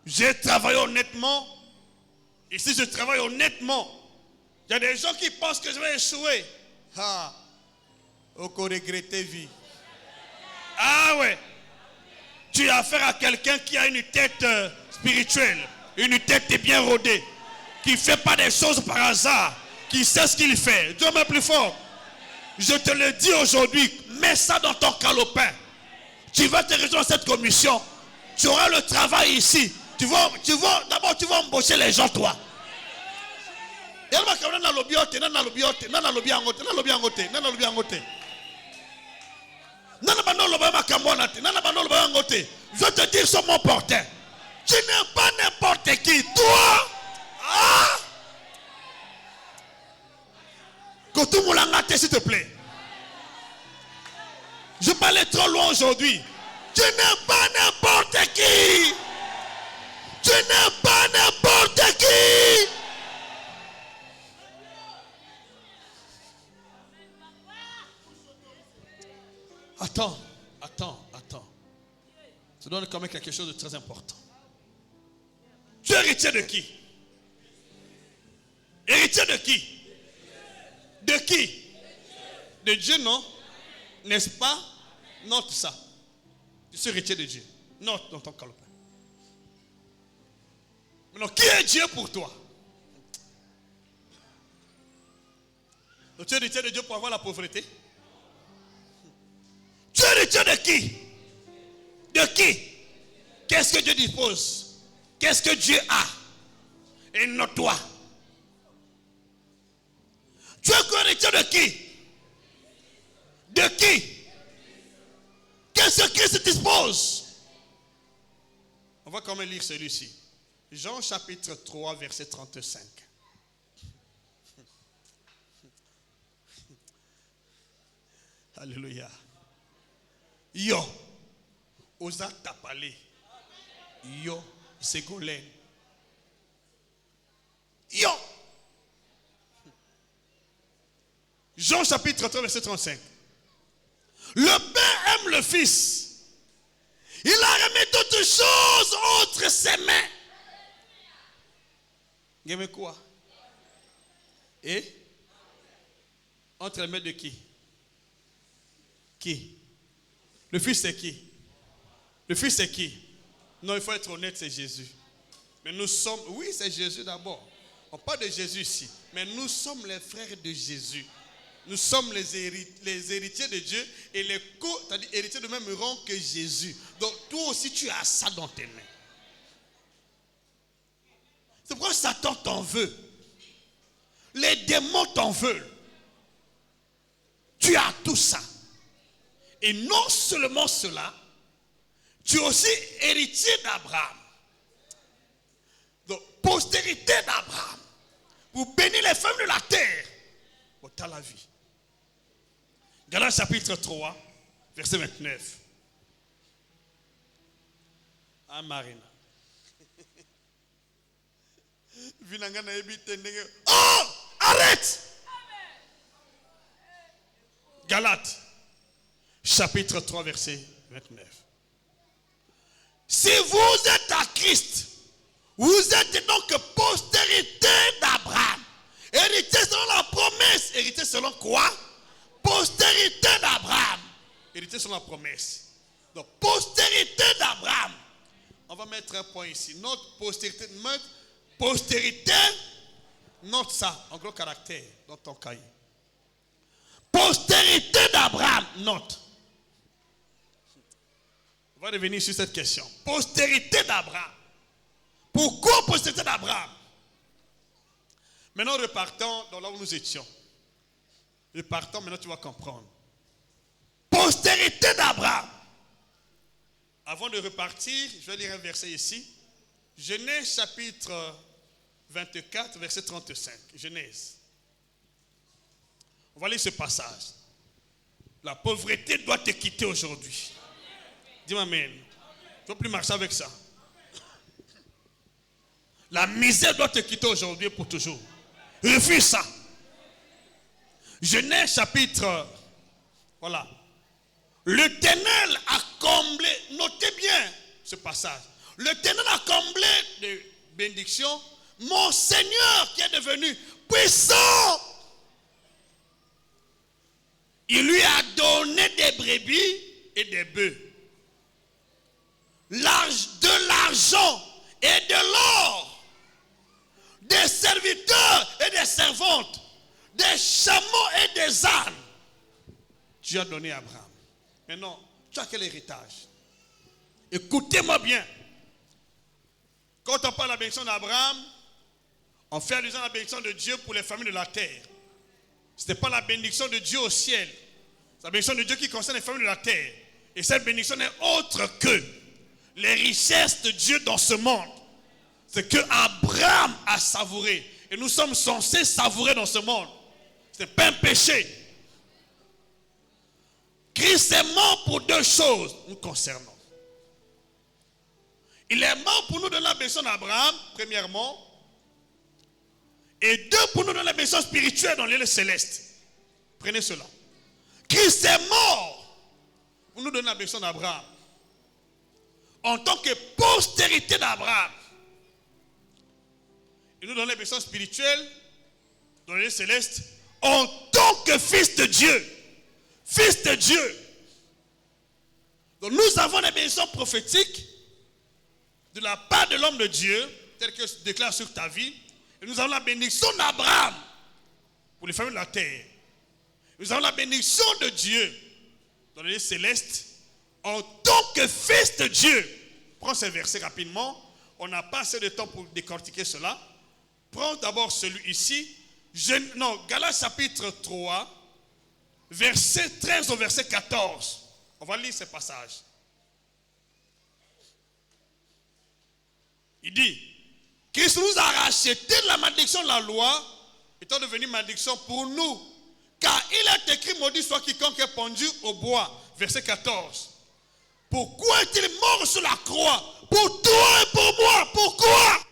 J'ai travaillé honnêtement. Et si je travaille honnêtement, il y a des gens qui pensent que je vais échouer. Ah, au regretter vie. Ah ouais. Tu as affaire à quelqu'un qui a une tête spirituelle, une tête bien rodée, qui ne fait pas des choses par hasard, qui sait ce qu'il fait. Dieu m'est plus fort. Je te le dis aujourd'hui, mets ça dans ton calepin. Tu vas te rejoindre à cette commission. Tu auras le travail ici. D'abord tu vas embaucher les gens, toi. Je vais te dire sur mon porteur. Tu n'es pas n'importe qui. Toi. Ah. Kotou Moulangate, s'il te plaît. Je parlais trop loin aujourd'hui. Tu n'es pas n'importe qui. Tu n'es pas n'importe qui. Attends. Ça donne quand même quelque chose de très important. Tu es héritier de qui? Héritier de qui? De qui? De Dieu, non? N'est-ce pas? Note ça. Tu suis héritier de Dieu. Note dans ton calepin. Maintenant, qui est Dieu pour toi? Donc, tu es héritier de Dieu pour avoir la pauvreté? Tu es héritier de qui? De qui? Qu'est-ce que Dieu dispose? Qu'est-ce que Dieu a? Et note-toi. Tu es héritier de qui? De qui? Qu'est-ce que Christ dispose? On va quand même lire celui-ci. Jean chapitre 3, verset 35. Alléluia. Yo, osa tapale. Yo, segolène. Yo. Jean chapitre 3, verset 35. Le Père aime le Fils. Il a remis toutes choses entre ses mains. Il aime quoi? Et entre les mains de qui? Qui? Le Fils c'est qui? Le Fils c'est qui? Non, il faut être honnête, c'est Jésus. Mais nous sommes, oui, c'est Jésus d'abord. On parle de Jésus ici. Mais nous sommes les frères de Jésus. Nous sommes les héritiers de Dieu et les héritiers de même rang que Jésus. Donc toi aussi tu as ça dans tes mains. C'est pourquoi Satan t'en veut. Les démons t'en veulent. Tu as tout ça. Et non seulement cela, tu es aussi héritier d'Abraham. Donc postérité d'Abraham. Pour bénir les femmes de la terre. Pour la vie. Galates chapitre 3, verset 29. Ah, Marina. Oh, arrête. Galates chapitre 3, verset 29. Si vous êtes à Christ, vous êtes donc postérité d'Abraham. Héritier selon la promesse. Héritier selon quoi? Postérité d'Abraham. Héritier selon la promesse. Donc, postérité d'Abraham. On va mettre un point ici. Notre postérité, note ça en gros caractère dans ton cahier. Postérité d'Abraham, note. On va revenir sur cette question. Postérité d'Abraham. Pourquoi postérité d'Abraham? Maintenant, repartons dans là où nous étions. Repartons, maintenant tu vas comprendre. Postérité d'Abraham. Avant de repartir, je vais lire un verset ici. Genèse chapitre 24, verset 35. Genèse. On va lire ce passage. La pauvreté doit te quitter aujourd'hui. Dis-moi amen. Tu ne peux plus marcher avec ça. La misère doit te quitter aujourd'hui et pour toujours. Refuse ça. Genèse chapitre. Voilà. L'Éternel a comblé. Notez bien ce passage. L'Éternel a comblé de bénédictions mon Seigneur qui est devenu puissant. Il lui a donné des brebis et des bœufs, de l'argent et de l'or, des serviteurs et des servantes, des chameaux et des ânes. Dieu a donné à Abraham. Maintenant, tu as quel héritage? Écoutez-moi bien. Quand on parle de la bénédiction d'Abraham, on fait allusion à la bénédiction de Dieu pour les familles de la terre. Ce n'est pas la bénédiction de Dieu au ciel. C'est la bénédiction de Dieu qui concerne les familles de la terre. Et cette bénédiction n'est autre que les richesses de Dieu dans ce monde. C'est que Abraham a savouré. Et nous sommes censés savourer dans ce monde. Ce n'est pas un péché. Christ est mort pour deux choses nous concernant. Il est mort pour nous donner la bénédiction d'Abraham, premièrement. Et deux, pour nous donner la bénédiction spirituelle dans les célestes. Prenez cela. Christ est mort pour nous donner la bénédiction d'Abraham. En tant que postérité d'Abraham. Il nous donne la bénédiction spirituelle dans les célestes. En tant que fils de Dieu. Fils de Dieu. Donc nous avons la bénédiction prophétique de la part de l'homme de Dieu, tel que se déclare sur ta vie. Et nous avons la bénédiction d'Abraham pour les familles de la terre. Nous avons la bénédiction de Dieu dans les célestes en tant que fils de Dieu. Prends ces versets rapidement. On n'a pas assez de temps pour décortiquer cela. Prends d'abord celui ici. Galates chapitre 3, verset 13 au verset 14. On va lire ce passage. Il dit, Christ nous a racheté de la malédiction de la loi, étant devenu malédiction pour nous. Car il est écrit, maudit soit quiconque est pendu au bois. Verset 14. Pourquoi est-il mort sur la croix? Pour toi et pour moi. Pourquoi?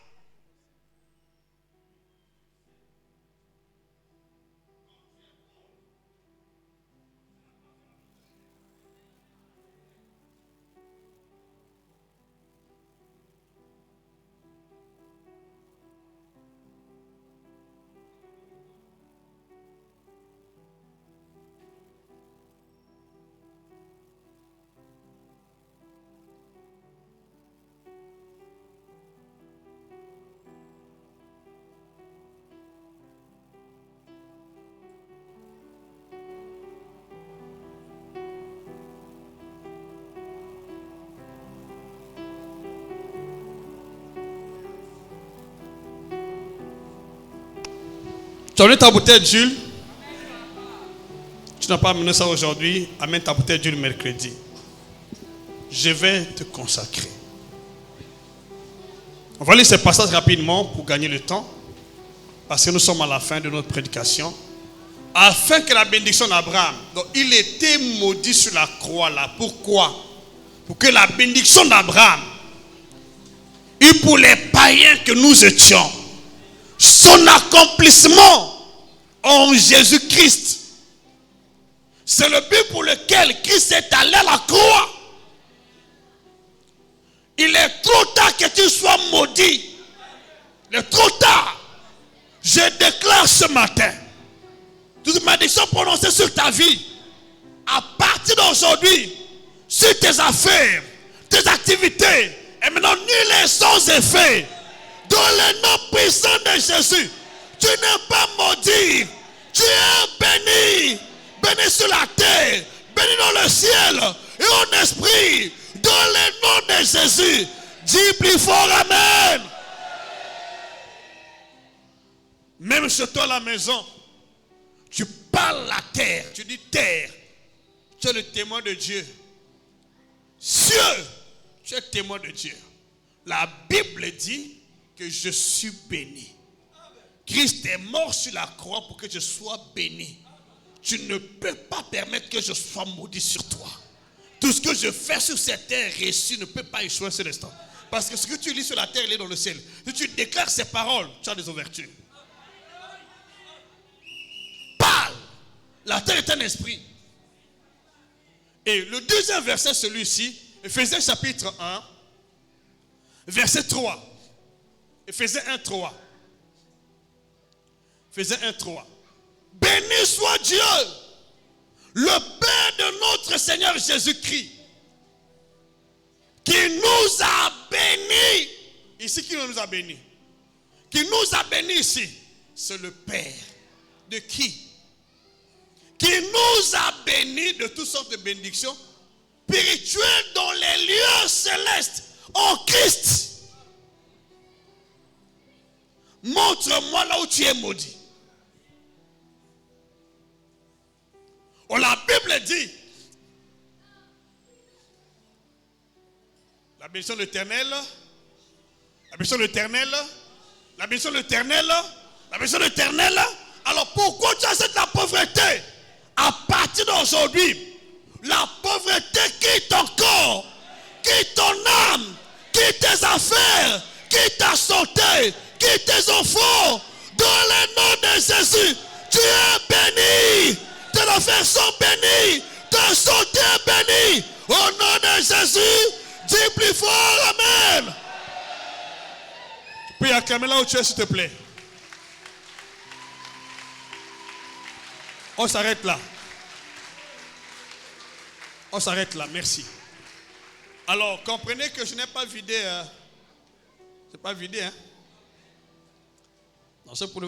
Tu as amené ta bouteille d'huile. Tu n'as pas amené ça aujourd'hui. Amène ta bouteille d'huile mercredi. Je vais te consacrer. On va lire ce passage rapidement pour gagner le temps. Parce que nous sommes à la fin de notre prédication. Afin que la bénédiction d'Abraham. Donc il était maudit sur la croix là. Pourquoi? Pour que la bénédiction d'Abraham. Et pour les païens que nous étions. Son accomplissement en Jésus-Christ. C'est le but pour lequel Christ est allé à la croix. Il est trop tard que tu sois maudit. Il est trop tard. Je déclare ce matin, toute malédiction prononcée sur ta vie, à partir d'aujourd'hui, sur tes affaires, tes activités, et maintenant nul est sans effet. Dans le nom puissant de Jésus, tu n'es pas maudit, tu es béni, béni sur la terre, béni dans le ciel et en esprit, dans le nom de Jésus. Dis plus fort Amen. Même chez toi à la maison, tu parles la terre, tu dis terre, tu es le témoin de Dieu. Cieux, tu es témoin de Dieu. La Bible dit que je suis béni. Christ est mort sur la croix pour que je sois béni. Tu ne peux pas permettre que je sois maudit sur toi. Tout ce que je fais sur cette terre reçue ne peut pas échouer sur l'instant. Parce que ce que tu lis sur la terre, il est dans le ciel. Si tu déclares ces paroles, tu as des ouvertures. Parle. La terre est un esprit. Et le deuxième verset, celui-ci, Éphésiens chapitre 1, verset 3. Éphésiens 1, 3. Éphésiens 1, 3. Béni soit Dieu, le Père de notre Seigneur Jésus-Christ, qui nous a bénis. Ici, qui nous a bénis? Qui nous a bénis ici? C'est le Père. De qui? Qui nous a bénis de toutes sortes de bénédictions spirituelles dans les lieux célestes en Christ. Montre-moi là où tu es maudit. Oh, la Bible dit, la bénédiction de l'Éternel, la bénédiction de l'Éternel, la bénédiction de l'Éternel, la bénédiction de l'Éternel. Alors pourquoi tu acceptes la pauvreté? À partir d'aujourd'hui, la pauvreté quitte ton corps, quitte ton âme, quitte tes affaires, quitte ta santé, quitte tes enfants. Dans le nom de Jésus, tu es béni. Tes affaires sont bénies. Ta santé est bénie. Au nom de Jésus, dis plus fort Amen. Tu peux y acclamer là où tu es, s'il te plaît. On s'arrête là. On s'arrête là, merci. Alors, comprenez que je n'ai pas vidé. C'est pas vidé, hein. Non, c'est pour le